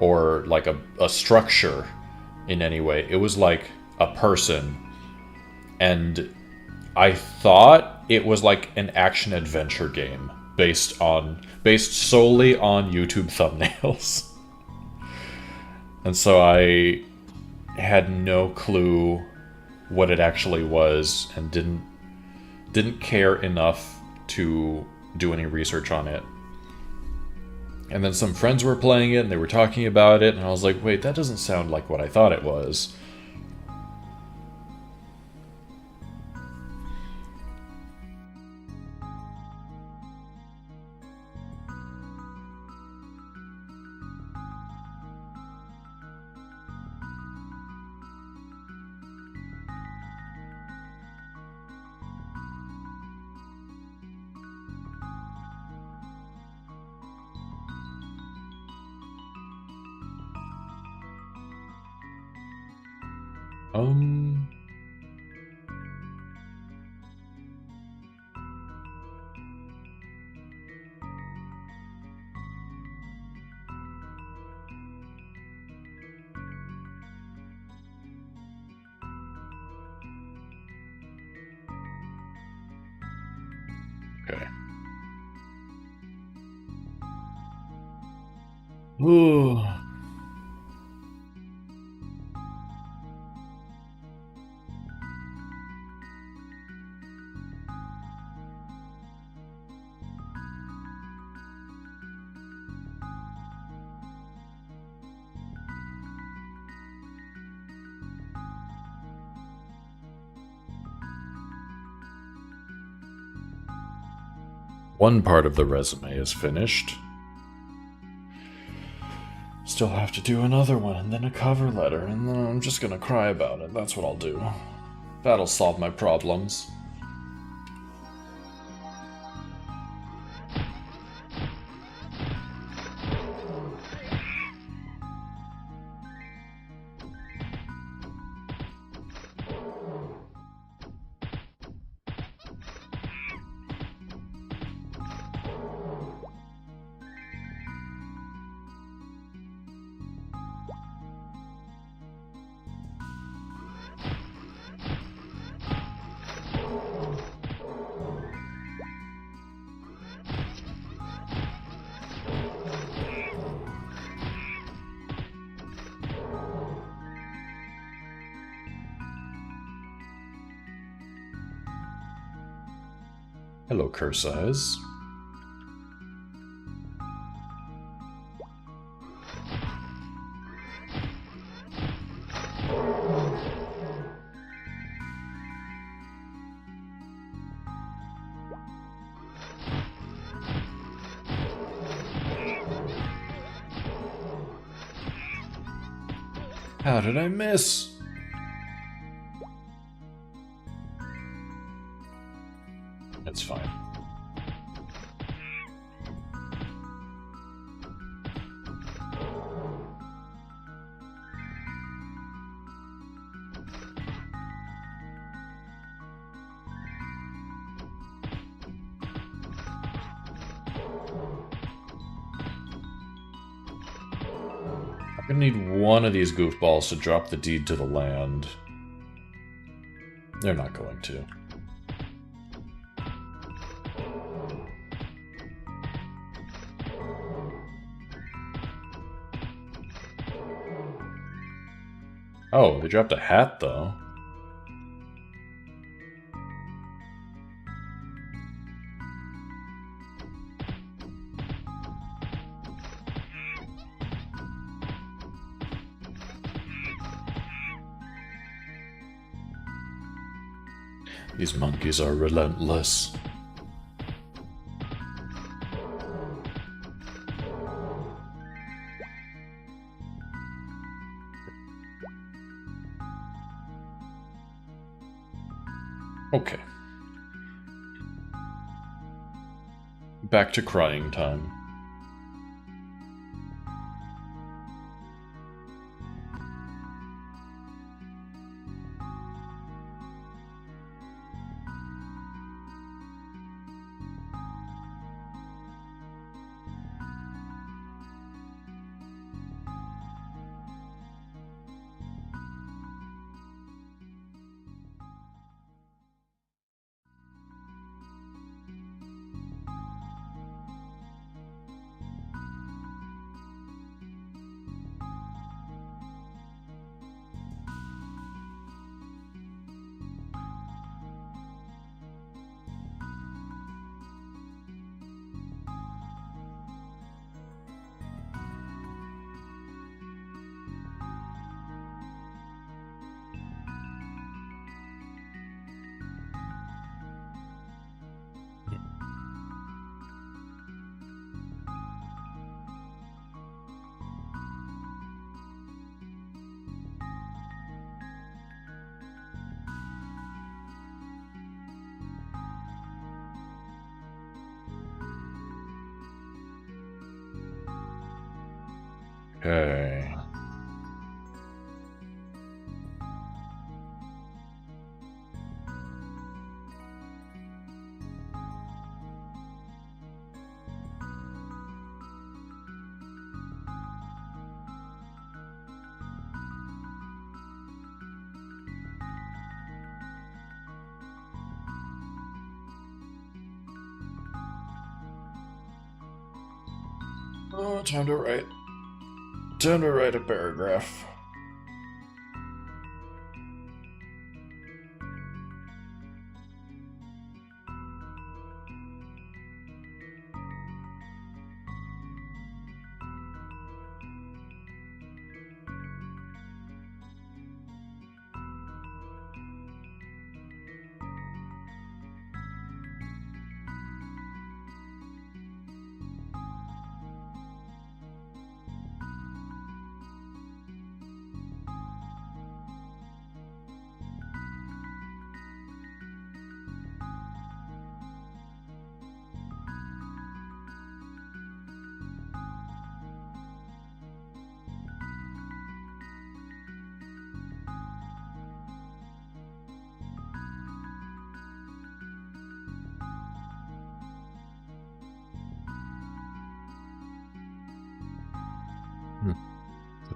or like a structure in any way. It was like a person, and I thought it was like an action-adventure game based solely on YouTube thumbnails. And so I had no clue what it actually was and didn't care enough to do any research on it. And then some friends were playing it and they were talking about it, and I was like, wait, that doesn't sound like what I thought it was. Okay. Ooh. One part of the resume is finished. Still have to do another one, and then a cover letter, and then I'm just gonna cry about it. That's what I'll do. That'll solve my problems. Hello, Curse Eyes. How did I miss? It's fine. I'm gonna need one of these goofballs to drop the deed to the land. They're not going to. Oh, they dropped a hat, though. These monkeys are relentless. Okay. Back to crying time. Okay. Oh, time to write. Time to write a paragraph.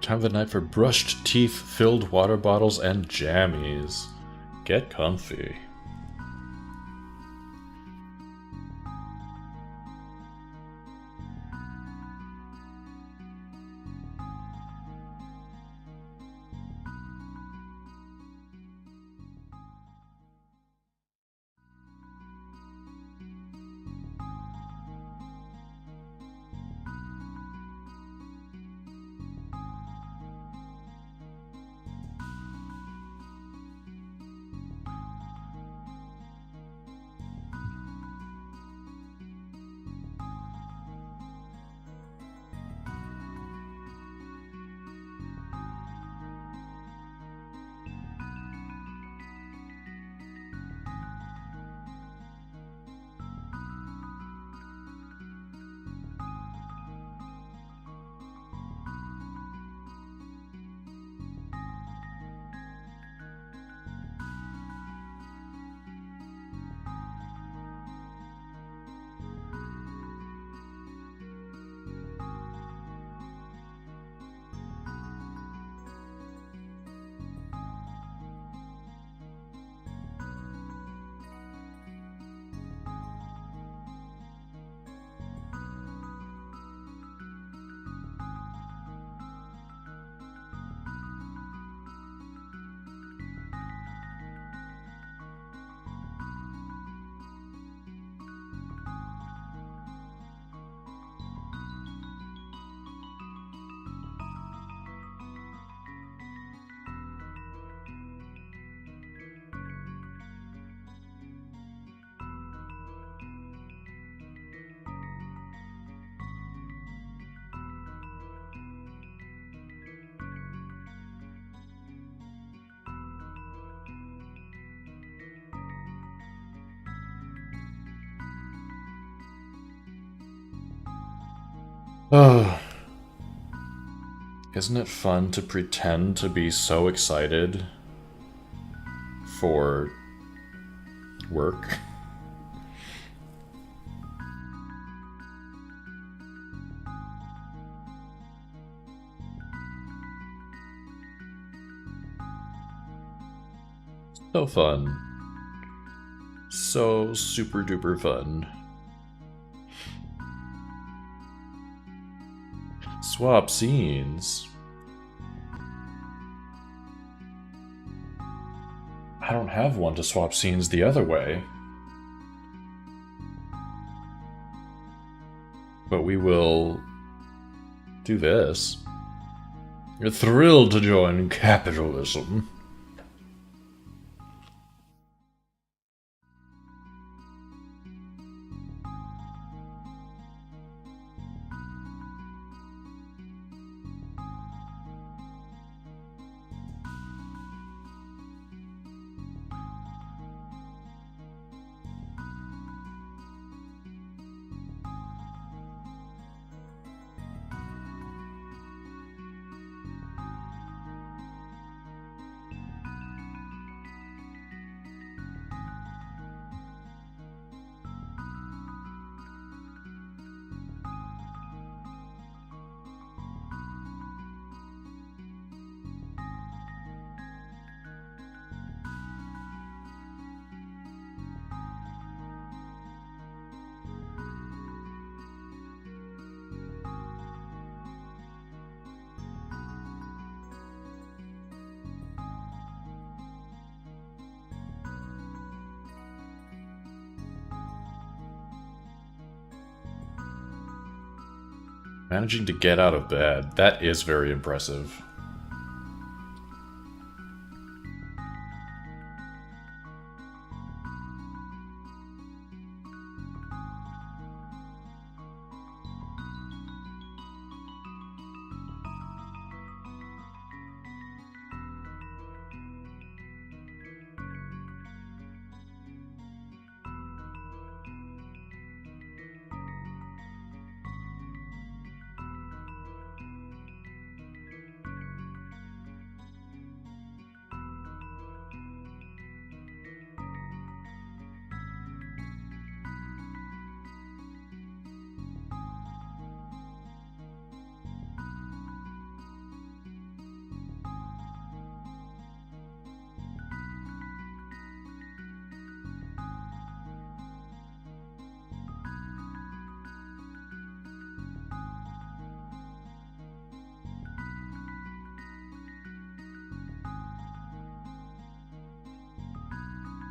The time of the night for brushed teeth, filled water bottles, and jammies. Get comfy. Oh, isn't it fun to pretend to be so excited for work? So fun. So super duper fun. Swap scenes. I don't have one to swap scenes the other way. But we will do this. You're thrilled to join capitalism. Managing to get out of bed. That is very impressive.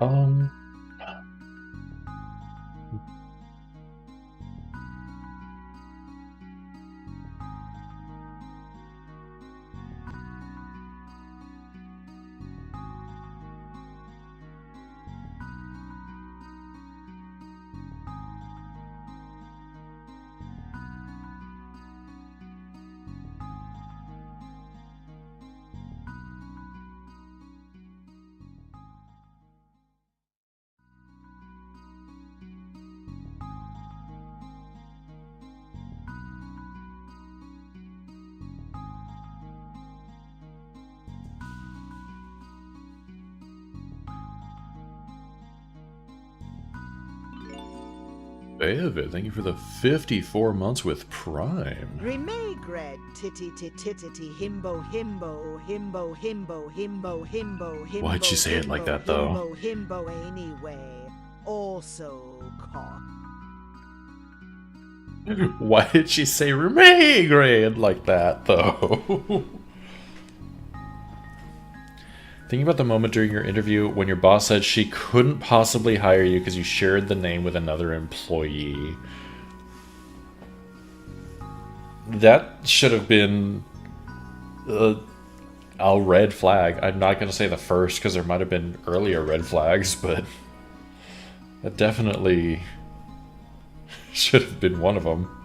Um, David, thank you for the 54 months with Prime. Remagred titty titty himbo himbo himbo himbo himbo himbo himbo. Why'd she say it like that, though? Himbo anyway. Also cock. Why did she say Remagrade like that, though? Thinking about the moment during your interview when your boss said she couldn't possibly hire you because you shared the name with another employee. That should have been a red flag. I'm not going to say the first because there might have been earlier red flags, but that definitely should have been one of them.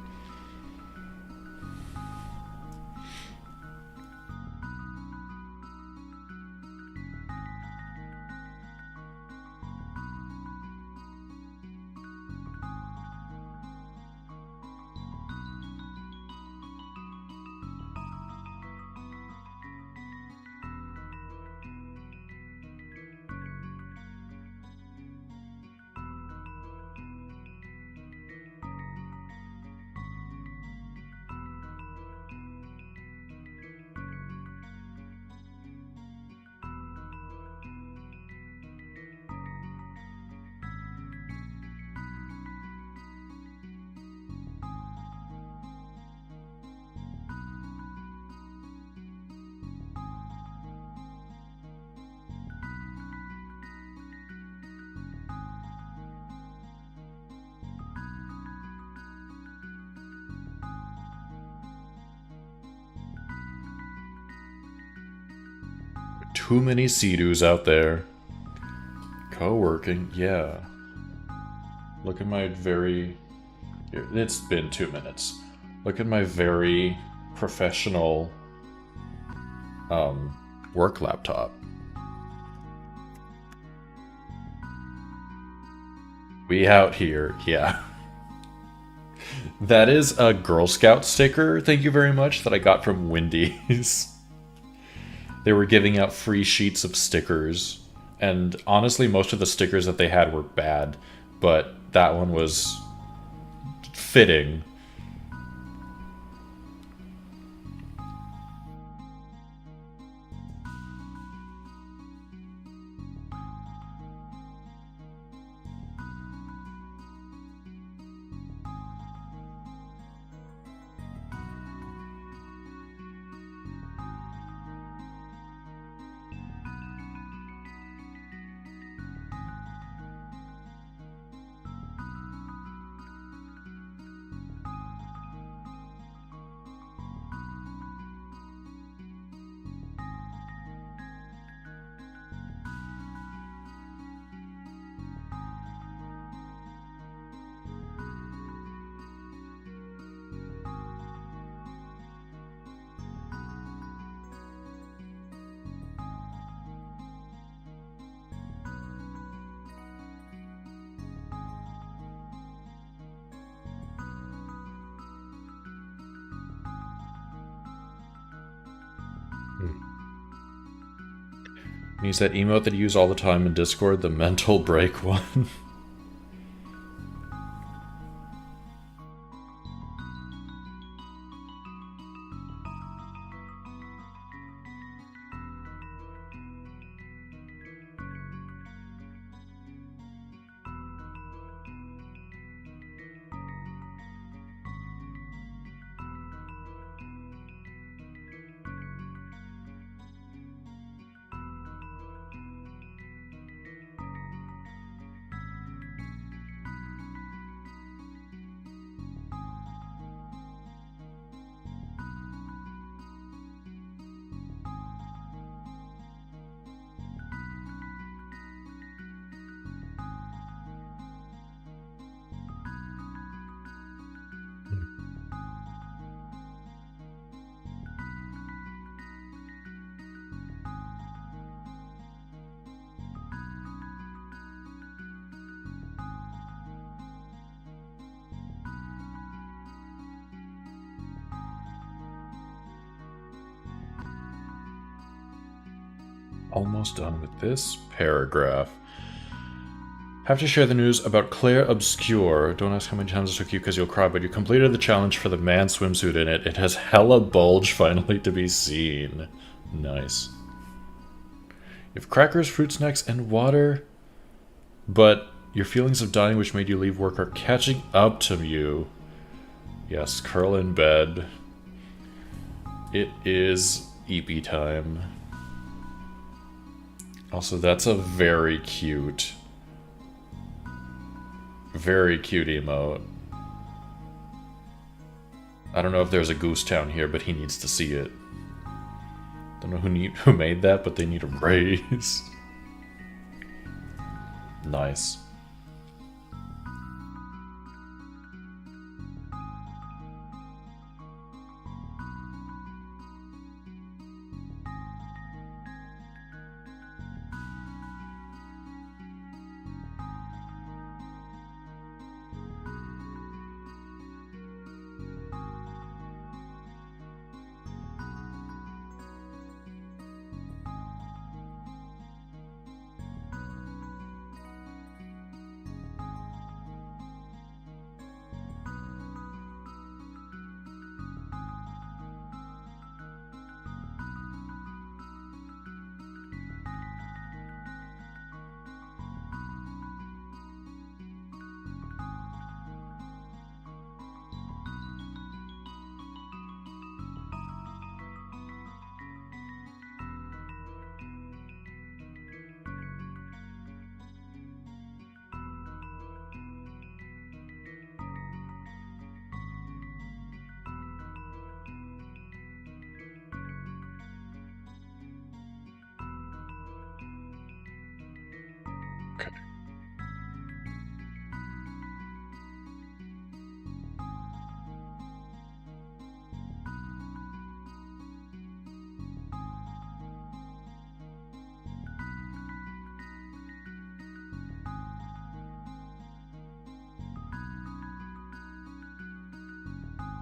too many Sea-Doos out there. Co-working, yeah. Look at my very... It's been 2 minutes. Look at my very professional work laptop. We out here, yeah. That is a Girl Scout sticker, thank you very much, that I got from Wendy's. They were giving out free sheets of stickers, and honestly, most of the stickers that they had were bad, but that one was fitting. Means that emote that you use all the time in Discord, the mental break one. Almost done with this paragraph. Have to share the news about Claire Obscure. Don't ask how many times it took you because you'll cry, but you completed the challenge for the man swimsuit in it. It has hella bulge finally to be seen. Nice. You have crackers, fruit snacks, and water, but your feelings of dying which made you leave work are catching up to you. Yes, curl in bed. It is EP time. Also, that's a very cute emote. I don't know if there's a Goose Town here, but he needs to see it. Don't know who made that, but they need a raise. Nice.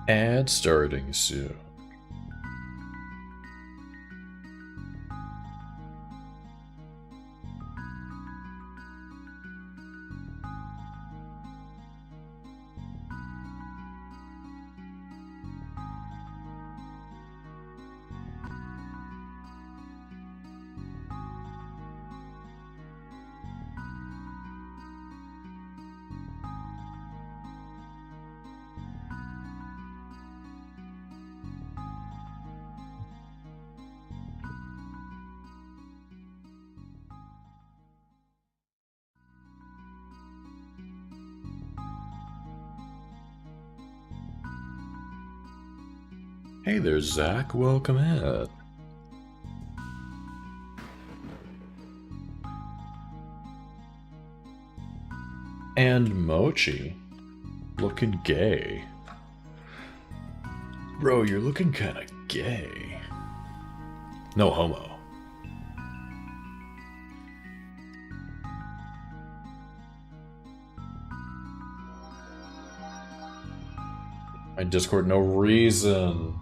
And starting soon. Hey there, Zach. Welcome in. And Mochi. Looking gay. Bro, you're looking kinda gay. No homo. My Discord, no reason.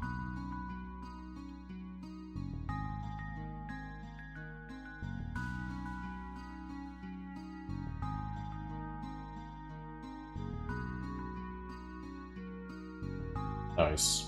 Nice.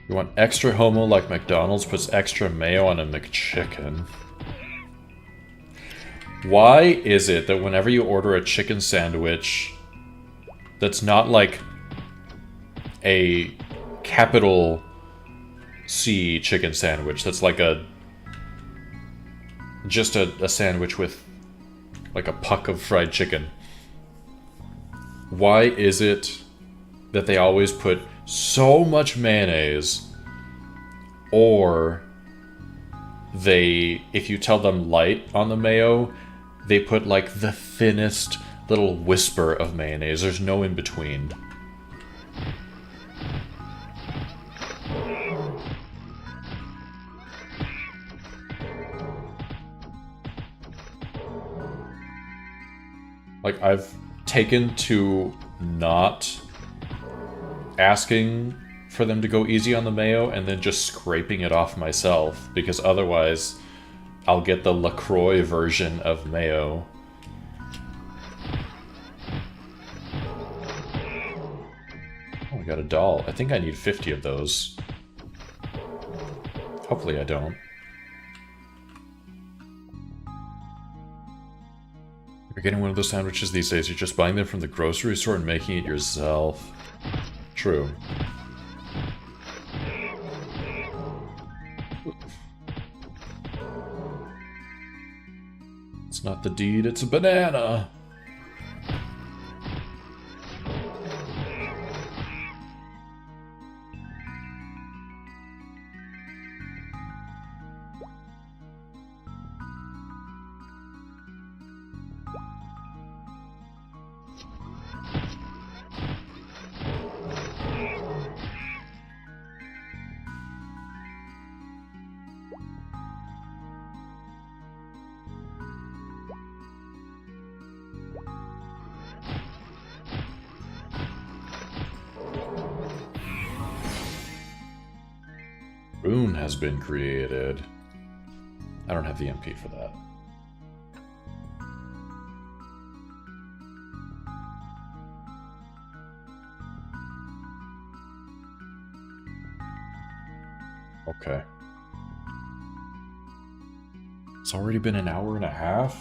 You want extra homo like McDonald's puts extra mayo on a McChicken. Why is it that whenever you order a chicken sandwich that's not like a capital C chicken sandwich, that's like just a sandwich with like a puck of fried chicken, why is it that they always put so much mayonnaise, or if you tell them light on the mayo, they put like the thinnest little whisper of mayonnaise? There's no in between. Like, I've taken to not asking for them to go easy on the mayo and then just scraping it off myself, because otherwise I'll get the LaCroix version of mayo. Oh, I got a doll. I think I need 50 of those. Hopefully I don't. You're getting one of those sandwiches these days, you're just buying them from the grocery store and making it yourself. True. It's not the deed, it's a banana. Rune has been created. I don't have the MP for that. Okay. It's already been an hour and a half?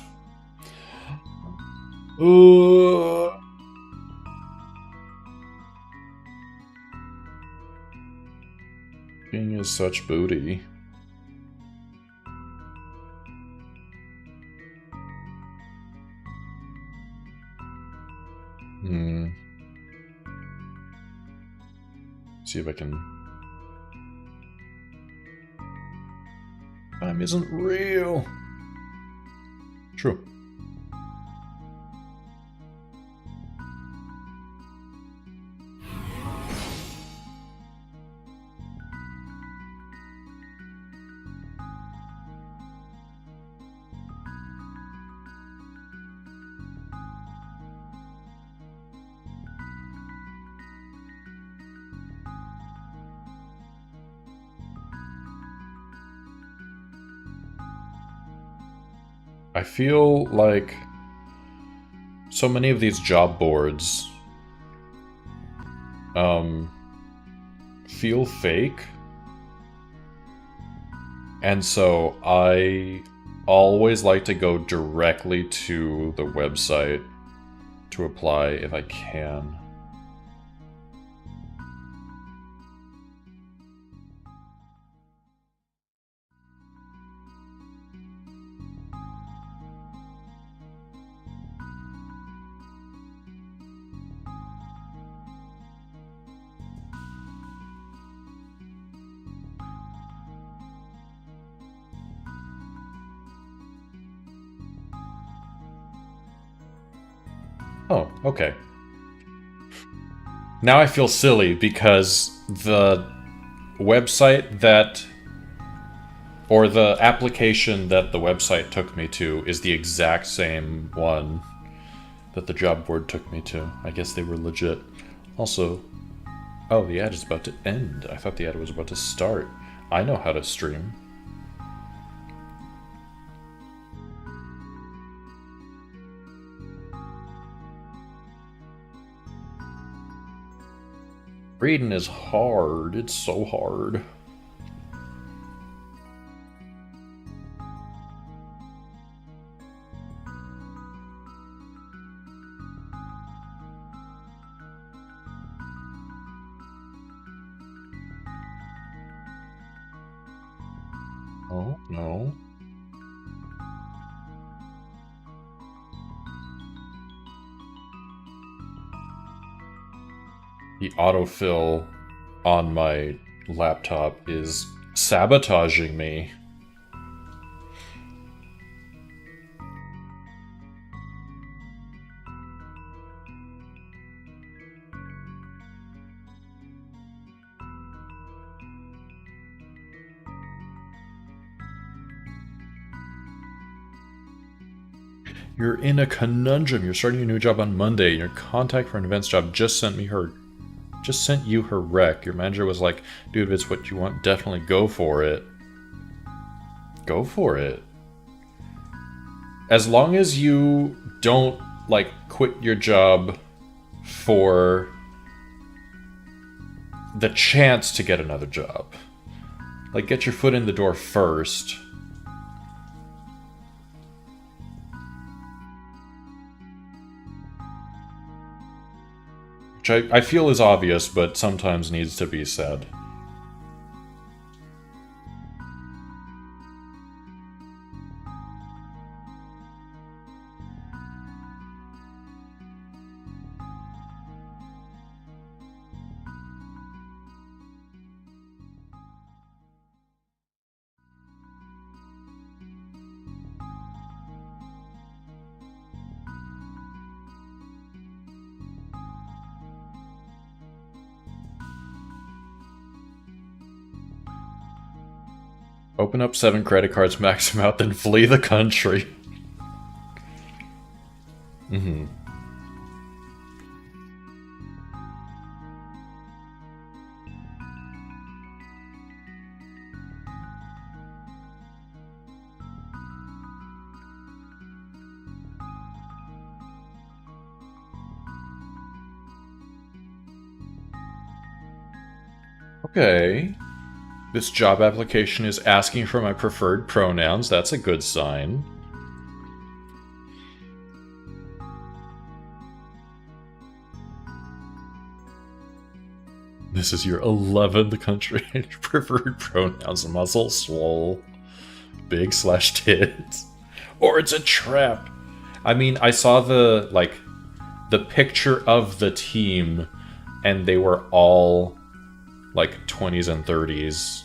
King is such booty. Hmm. See if I can... Time isn't real. True. I feel like so many of these job boards feel fake. And so I always like to go directly to the website to apply if I can. Oh, okay. Now I feel silly because the website that, or the application that the website took me to is the exact same one that the job board took me to. I guess they were legit. Also, oh, the ad is about to end. I thought the ad was about to start. I know how to stream. Reading is hard. It's so hard. Oh, no. The autofill on my laptop is sabotaging me. You're in a conundrum. You're starting a new job on Monday. Your contact for an events job just sent you her rec. Your manager was like, dude, if it's what you want, definitely go for it. Go for it. As long as you don't, like, quit your job for the chance to get another job. Like, get your foot in the door first. Which I feel is obvious, but sometimes needs to be said. Open up 7 credit cards, max them out, then flee the country. Mm-hmm. Okay. This job application is asking for my preferred pronouns. That's a good sign. This is your 11th country. Preferred pronouns: muscle, swole, big/tits. Or it's a trap. I mean, I saw the, like, the picture of the team, and they were all like 20s and 30s.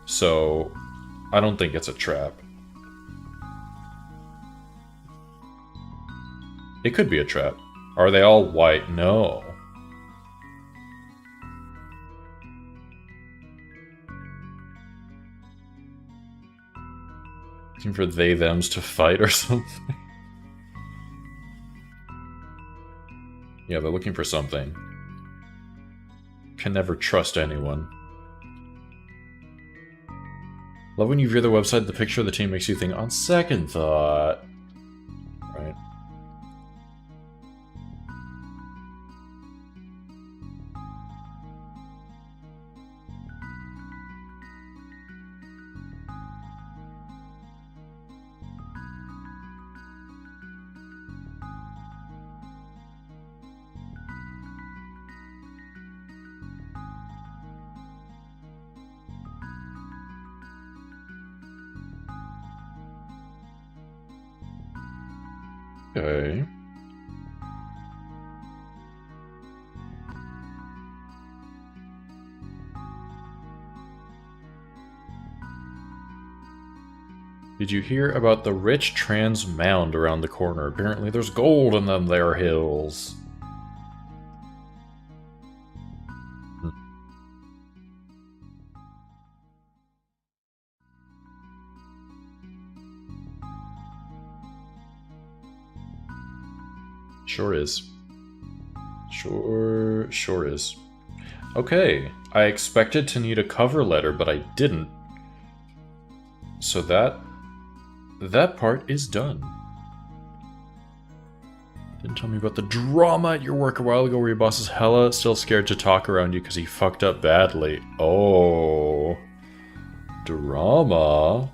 So I don't think it's a trap. It could be a trap. Are they all white? No. Looking for they-thems to fight or something? Yeah, they're looking for something. Can never trust anyone. Love when you view the website, the picture of the team makes you think, on second thought. Right. Okay. Did you hear about the rich trans mound around the corner? Apparently there's gold in them there hills. Sure is. Sure is. Okay, I expected to need a cover letter, but I didn't. So that part is done. Didn't tell me about the drama at your work a while ago where your boss is hella still scared to talk around you because he fucked up badly. Oh. Drama.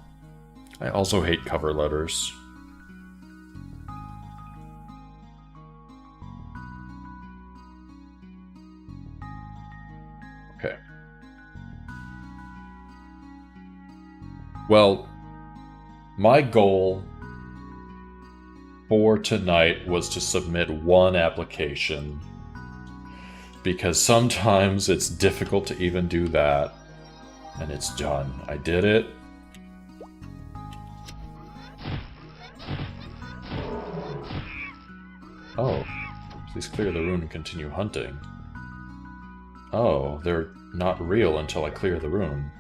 I also hate cover letters. Okay. Well, my goal for tonight was to submit one application, because sometimes it's difficult to even do that, and it's done. I did it. Oh, please clear the room and continue hunting. Oh, they're not real until I clear the room.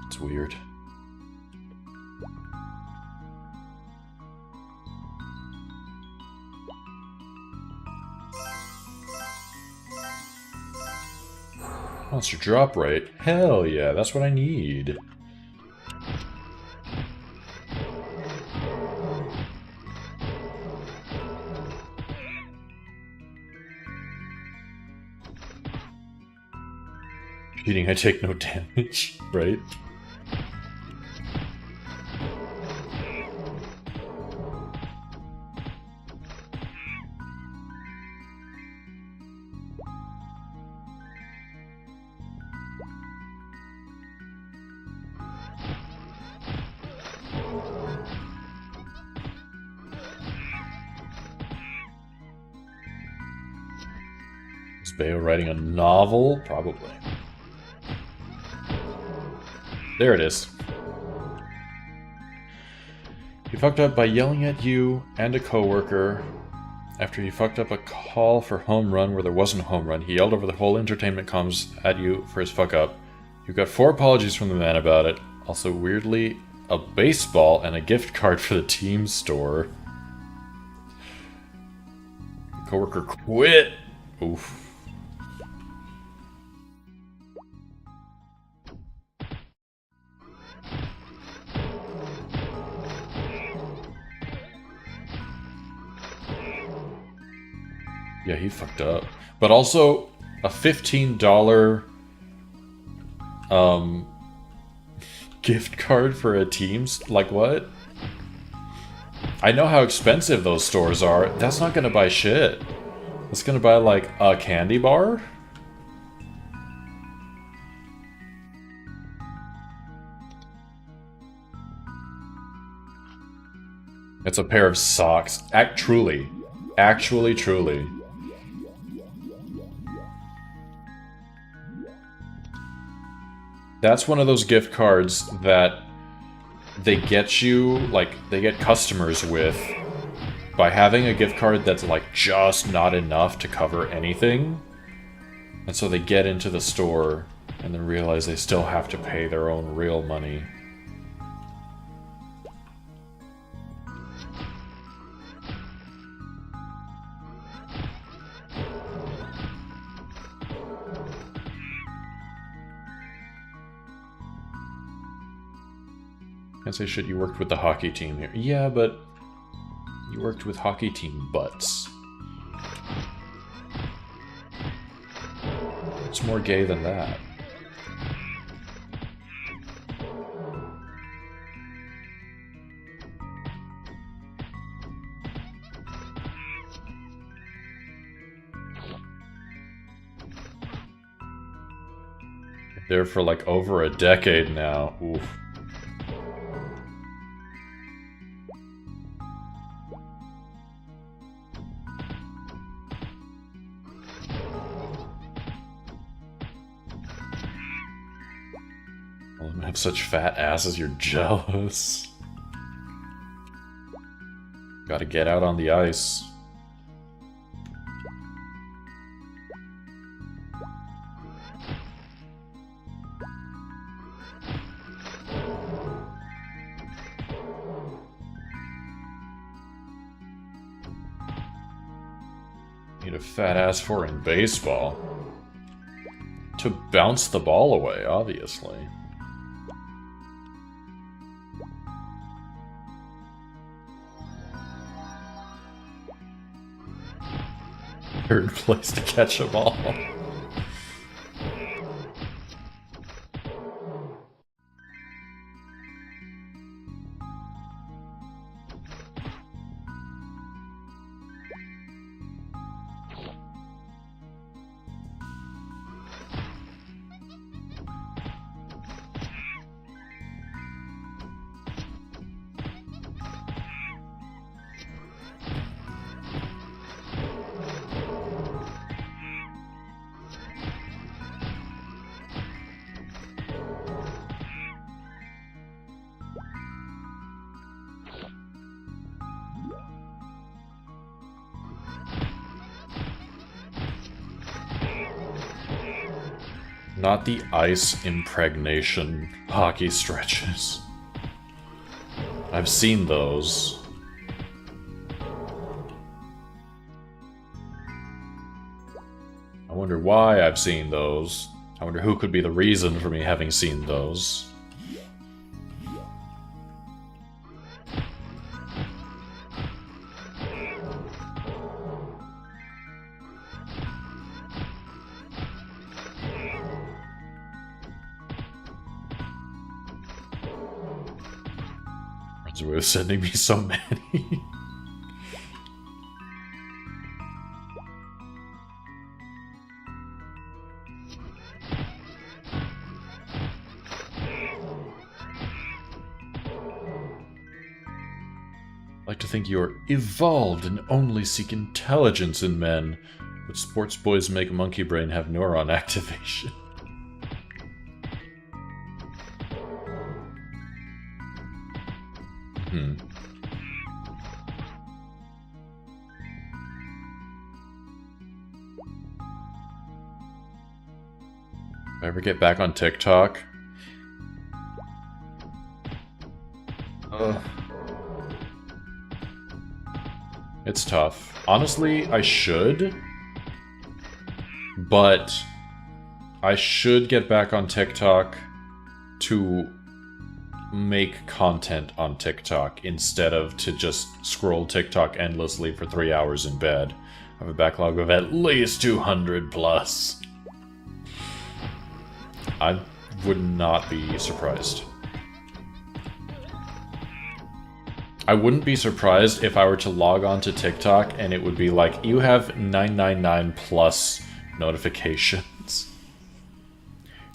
It's weird. Monster drop rate? Hell yeah, that's what I need. Cheating, I take no damage, right? Is Bayo writing a novel? Probably. There it is. He fucked up by yelling at you and a coworker. After he fucked up a call for home run where there wasn't a home run, he yelled over the whole entertainment comms at you for his fuck up. You got 4 apologies from the man about it. Also, weirdly, a baseball and a gift card for the team store. The coworker quit. Oof. Yeah, he fucked up. But also, a $15 gift card for a team's... Like, what? I know how expensive those stores are. That's not gonna buy shit. That's gonna buy, like, a candy bar? It's a pair of socks. Truly. Actually, truly. That's one of those gift cards that they get you, like, they get customers with by having a gift card that's, like, just not enough to cover anything. And so they get into the store and then realize they still have to pay their own real money. Can't say shit, you worked with the hockey team here. Yeah, but you worked with hockey team butts. It's more gay than that. There for like over a decade now. Oof. Have such fat asses, you're jealous. Gotta get out on the ice. Need a fat ass for in baseball. To bounce the ball away, obviously. Third place to catch a ball. Not the ice impregnation hockey stretches. I've seen those. I wonder why I've seen those. I wonder who could be the reason for me having seen those. Way of sending me so many. I like to think you're evolved and only seek intelligence in men, but sports boys make monkey brain have neuron activation. If I ever get back on TikTok, it's tough. Honestly, I should, but I should get back on TikTok to make content on TikTok instead of to just scroll TikTok endlessly for 3 hours in bed. I have a backlog of at least 200 plus. I would not be surprised. I wouldn't be surprised if I were to log on to TikTok and it would be like, you have 999 plus notifications.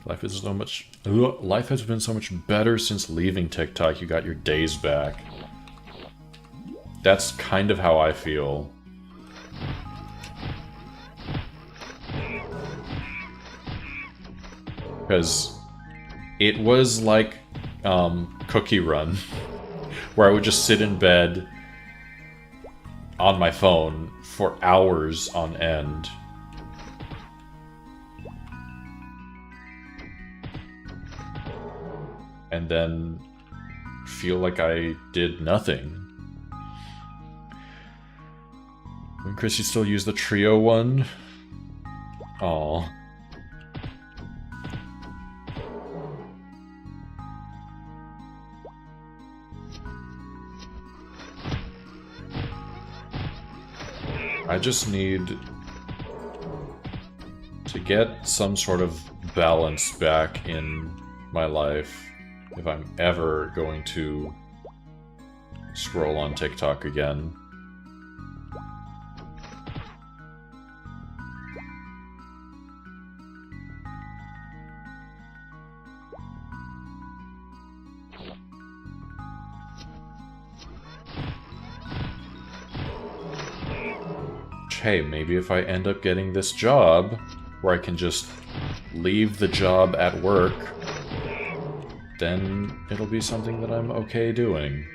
Life has been so much better since leaving TikTok. You got your days back. That's kind of how I feel. Because it was like Cookie Run, where I would just sit in bed on my phone for hours on end. And then feel like I did nothing. When Chris, you still use the trio one? Aw. I just need to get some sort of balance back in my life if I'm ever going to scroll on TikTok again. Hey, maybe if I end up getting this job, where I can just leave the job at work, then it'll be something that I'm okay doing.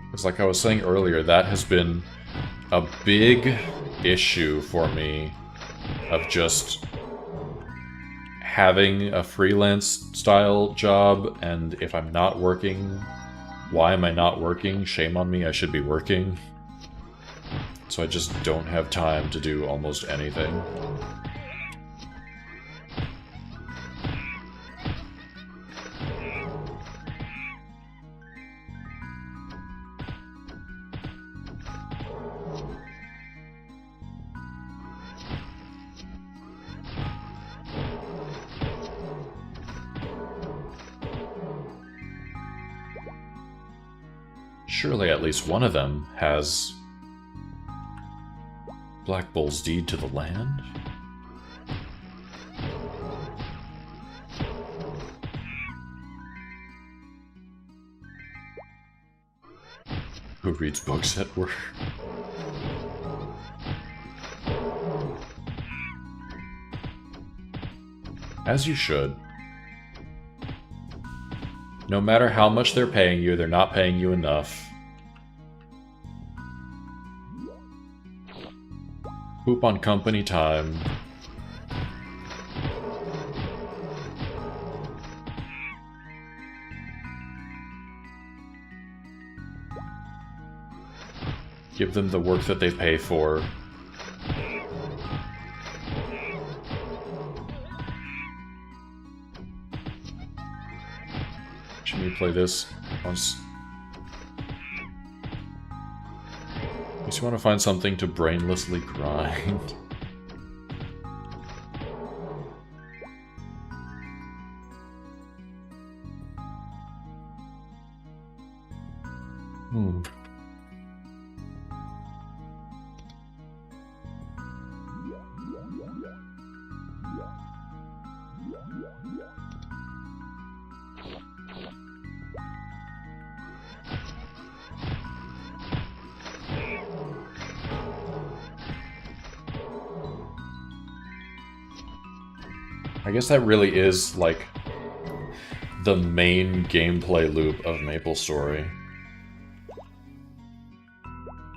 Because like I was saying earlier, that has been a big issue for me of just having a freelance style job, and if I'm not working, why am I not working? Shame on me, I should be working. So I just don't have time to do almost anything. Surely at least one of them has Black Bull's deed to the land? Who reads books at work? As you should. No matter how much they're paying you, they're not paying you enough. Poop on company time. Give them the work that they pay for. Should we play this once? I just want to find something to brainlessly grind. I guess that really is, like, the main gameplay loop of MapleStory.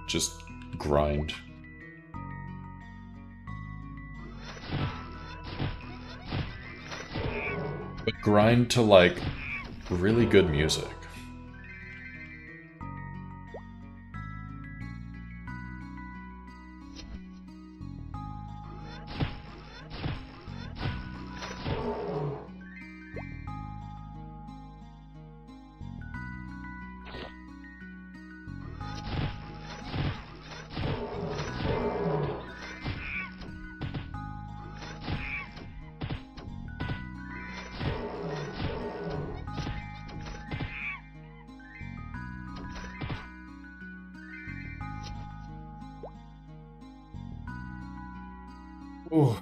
Just grind. But grind to, like, really good music. Ooh.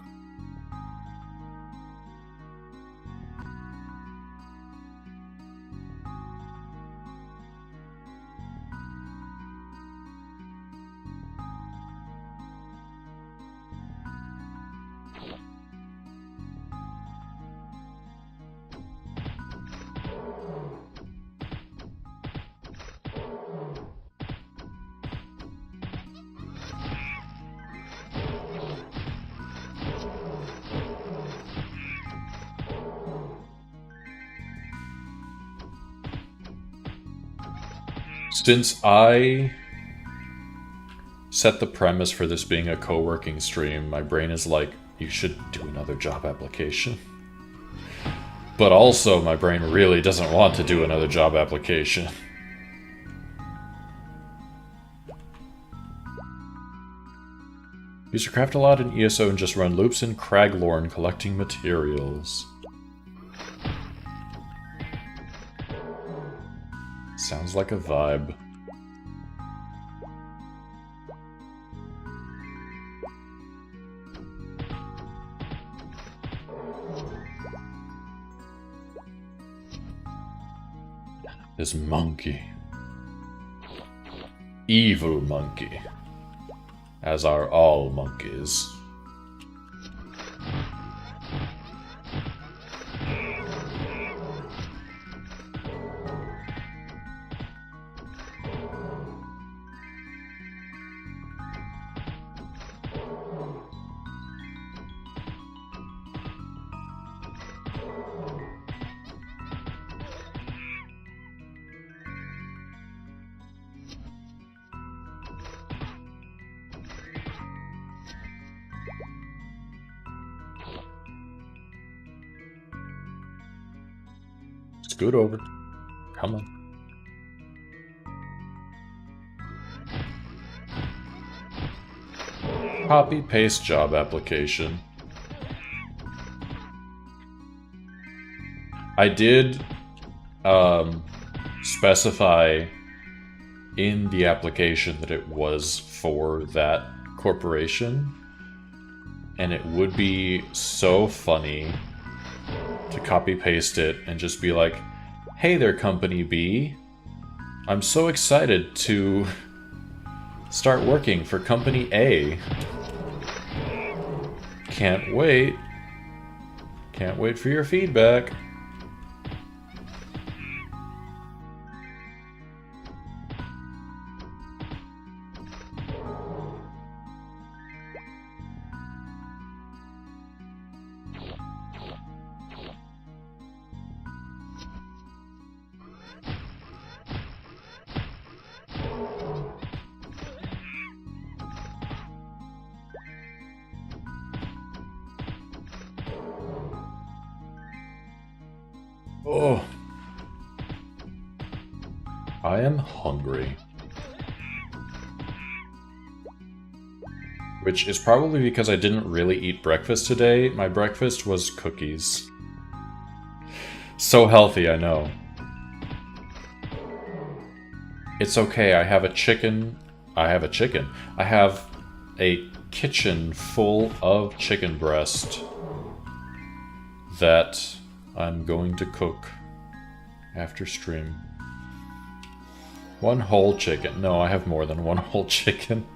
Since I set the premise for this being a co-working stream, my brain is like, you should do another job application. But also, my brain really doesn't want to do another job application. Used to craft a lot in ESO and just run loops in Craglorn collecting materials. Sounds like a vibe. This monkey. Evil monkey. As are all monkeys. Scoot over. Come on. Copy paste job application. I did specify in the application that it was for that corporation, and it would be so funny to copy paste it and just be like, hey there, Company B. I'm so excited to start working for Company A. Can't wait. Can't wait for your feedback. Oh, I am hungry. Which is probably because I didn't really eat breakfast today. My breakfast was cookies. So healthy, I know. It's okay, I have a chicken. I have a kitchen full of chicken breast that I'm going to cook after stream. One whole chicken. No, I have more than one whole chicken.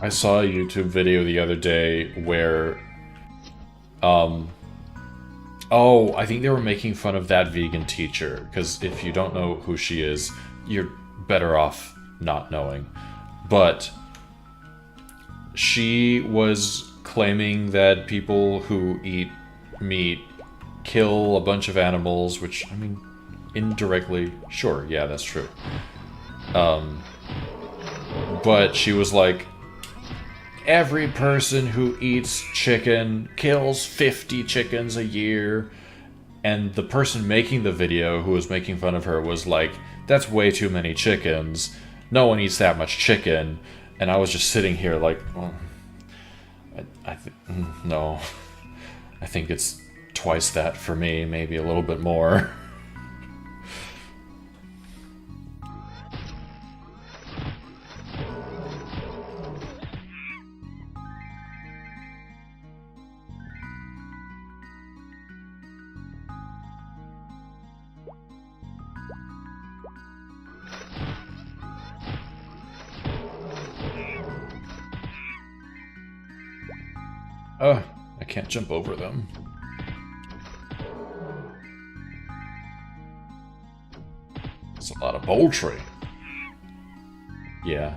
I saw a YouTube video the other day where, oh, I think they were making fun of that vegan teacher, because if you don't know who she is, you're better off not knowing. But she was claiming that people who eat meat kill a bunch of animals, which, I mean, indirectly, sure, yeah, that's true. But she was like, every person who eats chicken kills 50 chickens a year. And the person making the video, who was making fun of her, was like, that's way too many chickens. No one eats that much chicken. And I was just sitting here like, well, no. I think it's twice that for me, maybe a little bit more. I can't jump over them. It's a lot of poultry. Yeah.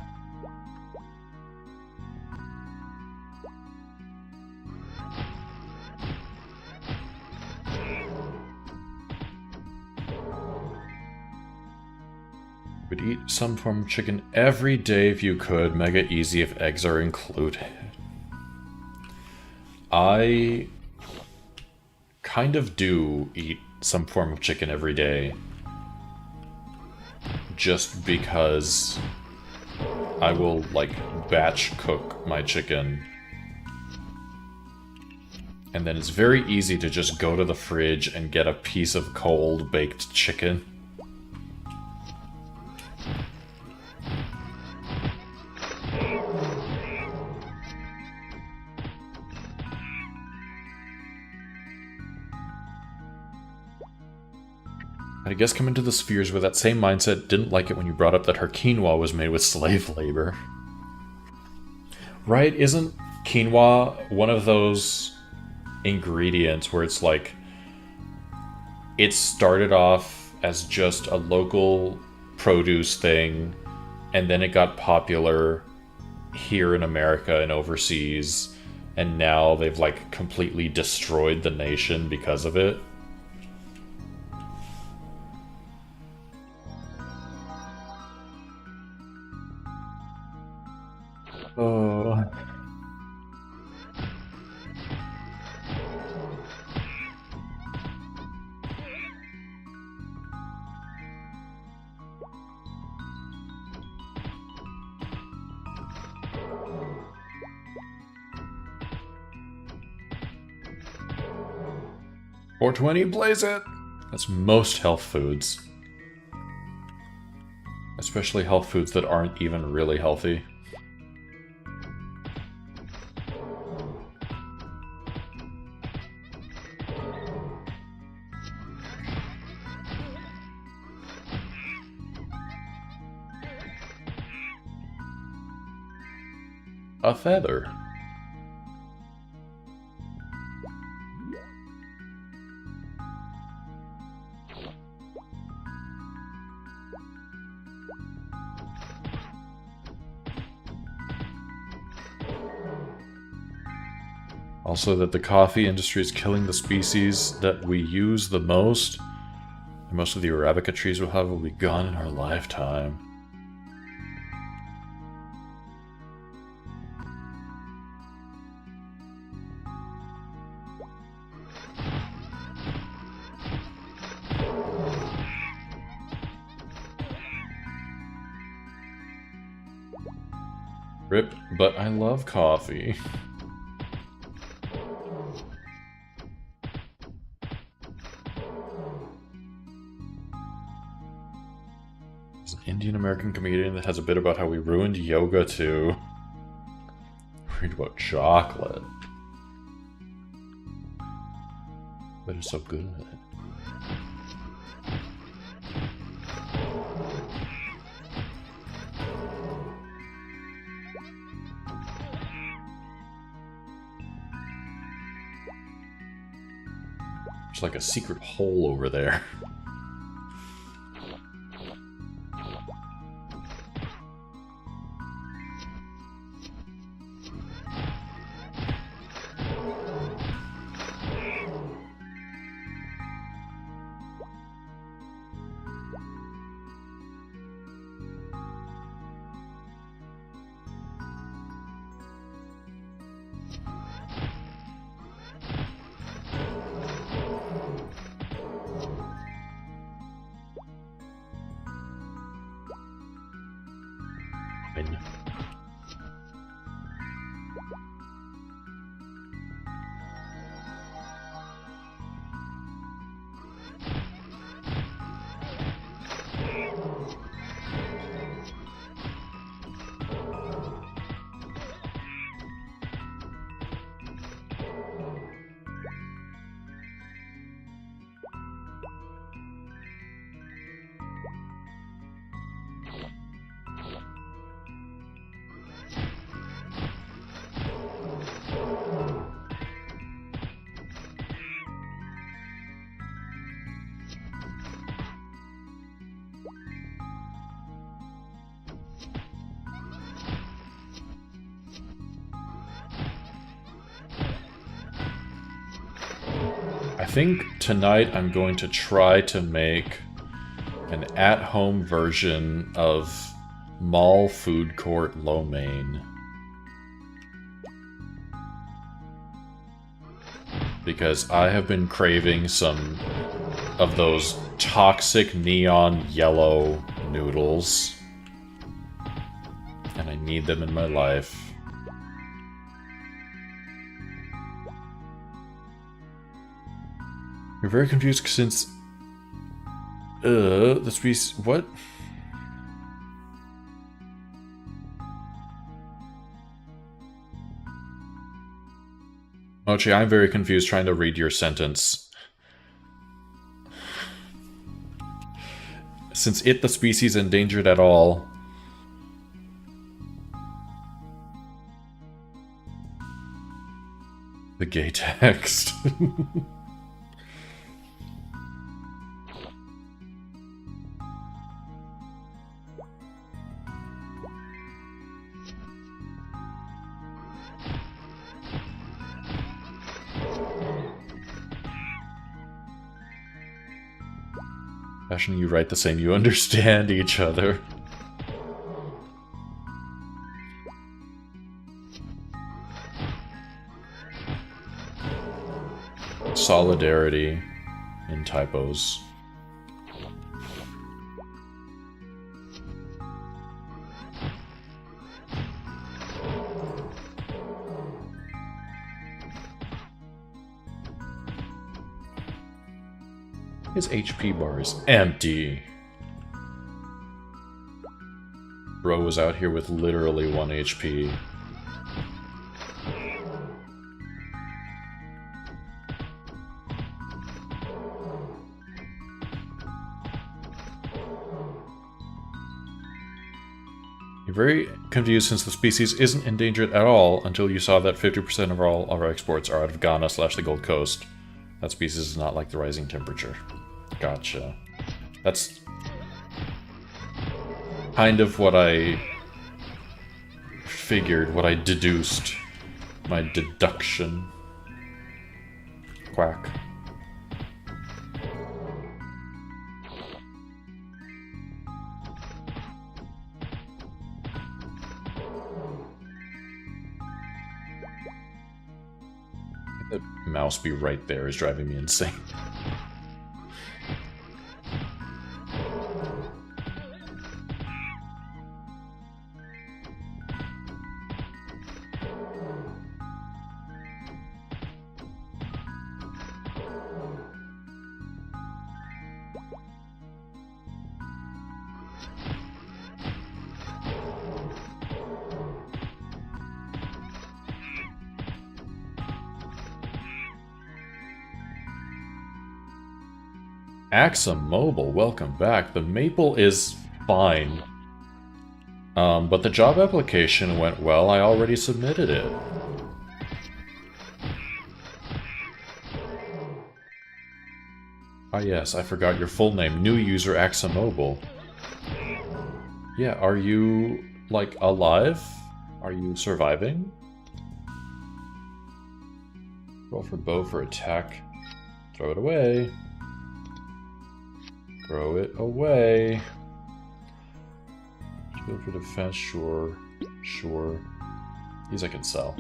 would eat some form of chicken every day if you could. Mega easy if eggs are included. I kind of do eat some form of chicken every day. Just because I will, like, batch cook my chicken. And then it's very easy to just go to the fridge and get a piece of cold baked chicken. I guess come into the spheres with that same mindset. Didn't like it when you brought up that her quinoa was made with slave labor. Right? Isn't quinoa one of those ingredients where it's like, it started off as just a local produce thing, and then it got popular here in America and overseas, and now they've like completely destroyed the nation because of it? Oh. $4.20, blaze it! That's most health foods. Especially health foods that aren't even really healthy. A feather. Also that the coffee industry is killing the species that we use the most, and most of the Arabica trees we'll have will be gone in our lifetime. Rip, but I love coffee. There's an Indian American comedian that has a bit about how we ruined yoga too. Read about chocolate. But it's so good. There's like a secret hole over there. I think tonight I'm going to try to make An at-home version of Mall Food Court Lo Mein. Because I have been craving some of those toxic neon yellow noodles. And I need them in my life. You're very confused since... the species... What? Mochi, I'm very confused trying to read your sentence. Since the species, endangered at all... The gay text. Fashion, you write the same, you understand each other. Solidarity in typos. His HP bar is empty. Bro was out here with literally 1 HP. You're very confused since the species isn't endangered at all until you saw that 50% of all our exports are out of Ghana / the Gold Coast. That species is not like the rising temperature. Gotcha. That's kind of what I figured, what I deduced. My deduction. Quack. That mouse be right there is driving me insane. AXA Mobile, welcome back. The Maple is fine. But the job application went well. I already submitted it. Ah yes, I forgot your full name. New user AXA Mobile. Yeah, are you, like, alive? Are you surviving? Roll for bow for attack. Throw it away. Throw it away. Skill for defense, sure. Sure. These I can sell.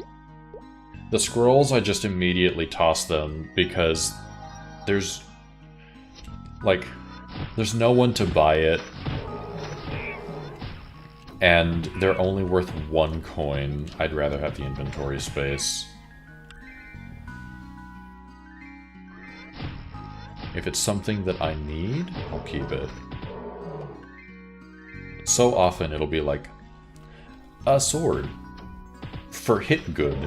The scrolls, I just immediately toss them because there's... like, there's no one to buy it. And they're only worth 1 coin. I'd rather have the inventory space. If it's something that I need, I'll keep it. So often it'll be like, a sword for hit good.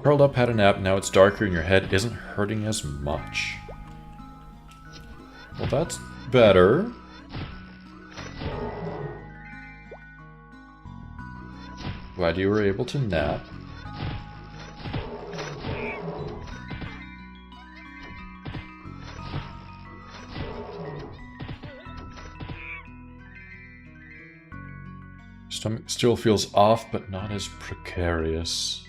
Curled up, had a nap, now it's darker and your head isn't hurting as much. Well, that's better. Glad you were able to nap. Stomach still feels off, but not as precarious.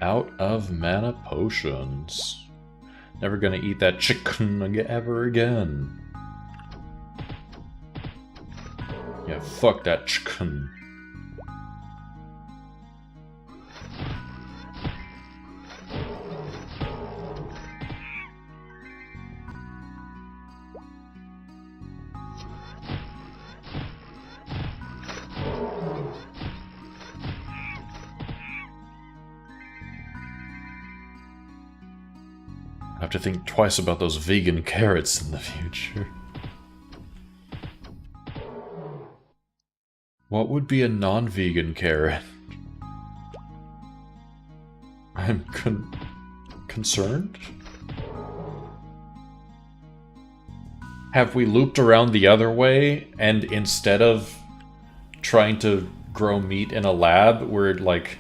Out of mana potions. Never gonna eat that chicken ever again. Yeah, fuck that chicken. I have to think twice about those vegan carrots in the future. What would be a non-vegan carrot? I'm concerned? Have we looped around the other way, and instead of trying to grow meat in a lab, we're like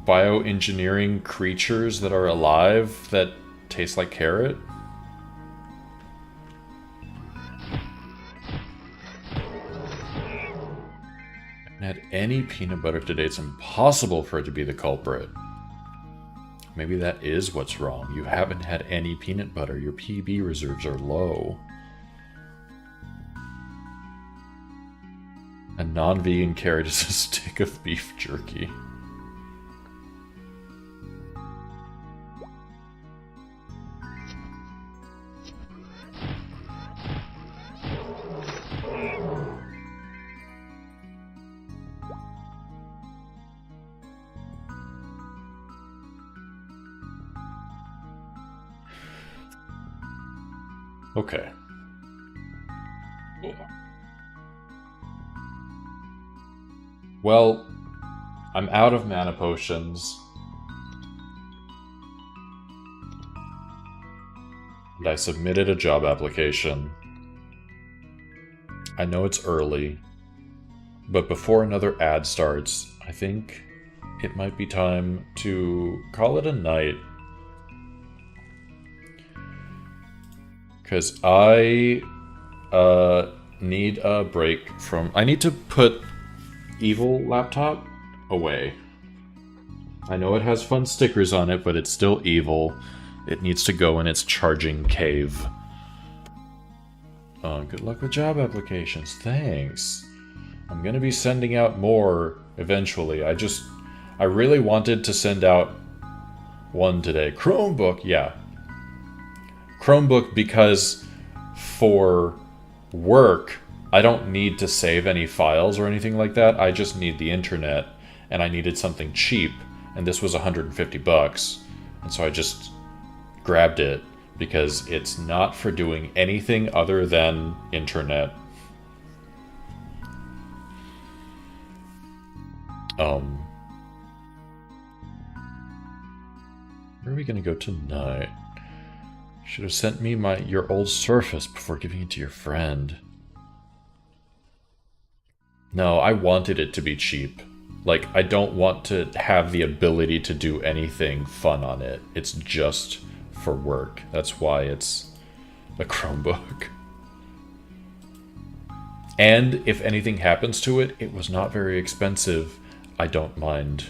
bioengineering creatures that are alive that taste like carrot? Had any peanut butter today. It's impossible for it to be the culprit. Maybe that is what's wrong. You haven't had any peanut butter. Your PB reserves are low. A non-vegan carrot is a stick of beef jerky. Okay. Well, I'm out of mana potions. And I submitted a job application. I know it's early, but before another ad starts, I think it might be time to call it a night. Because I need a break from... I need to put Evil Laptop away. I know it has fun stickers on it, but it's still evil. It needs to go in its charging cave. Good luck with job applications. Thanks. I'm gonna be sending out more eventually. I really wanted to send out one today. Chromebook, yeah. Chromebook because for work, I don't need to save any files or anything like that. I just need the internet, and I needed something cheap, and this was 150 bucks. And so I just grabbed it because it's not for doing anything other than internet. Where are we gonna go tonight? Should have sent me your old Surface before giving it to your friend. No, I wanted it to be cheap. Like, I don't want to have the ability to do anything fun on it. It's just for work. That's why it's a Chromebook. And if anything happens to it, it was not very expensive. I don't mind.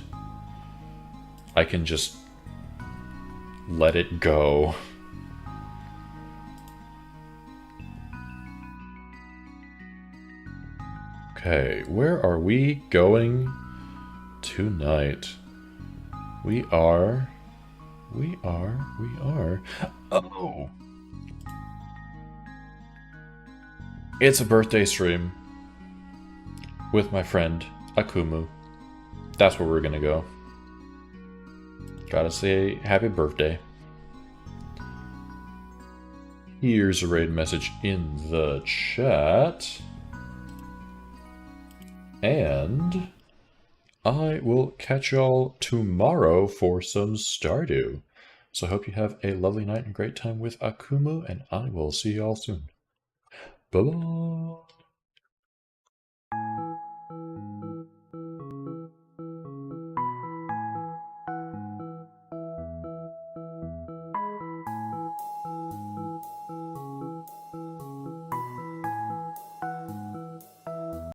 I can just let it go. Okay, where are we going tonight? We are... Oh! It's a birthday stream with my friend, Akumu. That's where we're gonna go. Gotta say happy birthday. Here's a raid message in the chat. And I will catch y'all tomorrow for some Stardew. So I hope you have a lovely night and great time with Akumu, and I will see y'all soon. Bye-bye.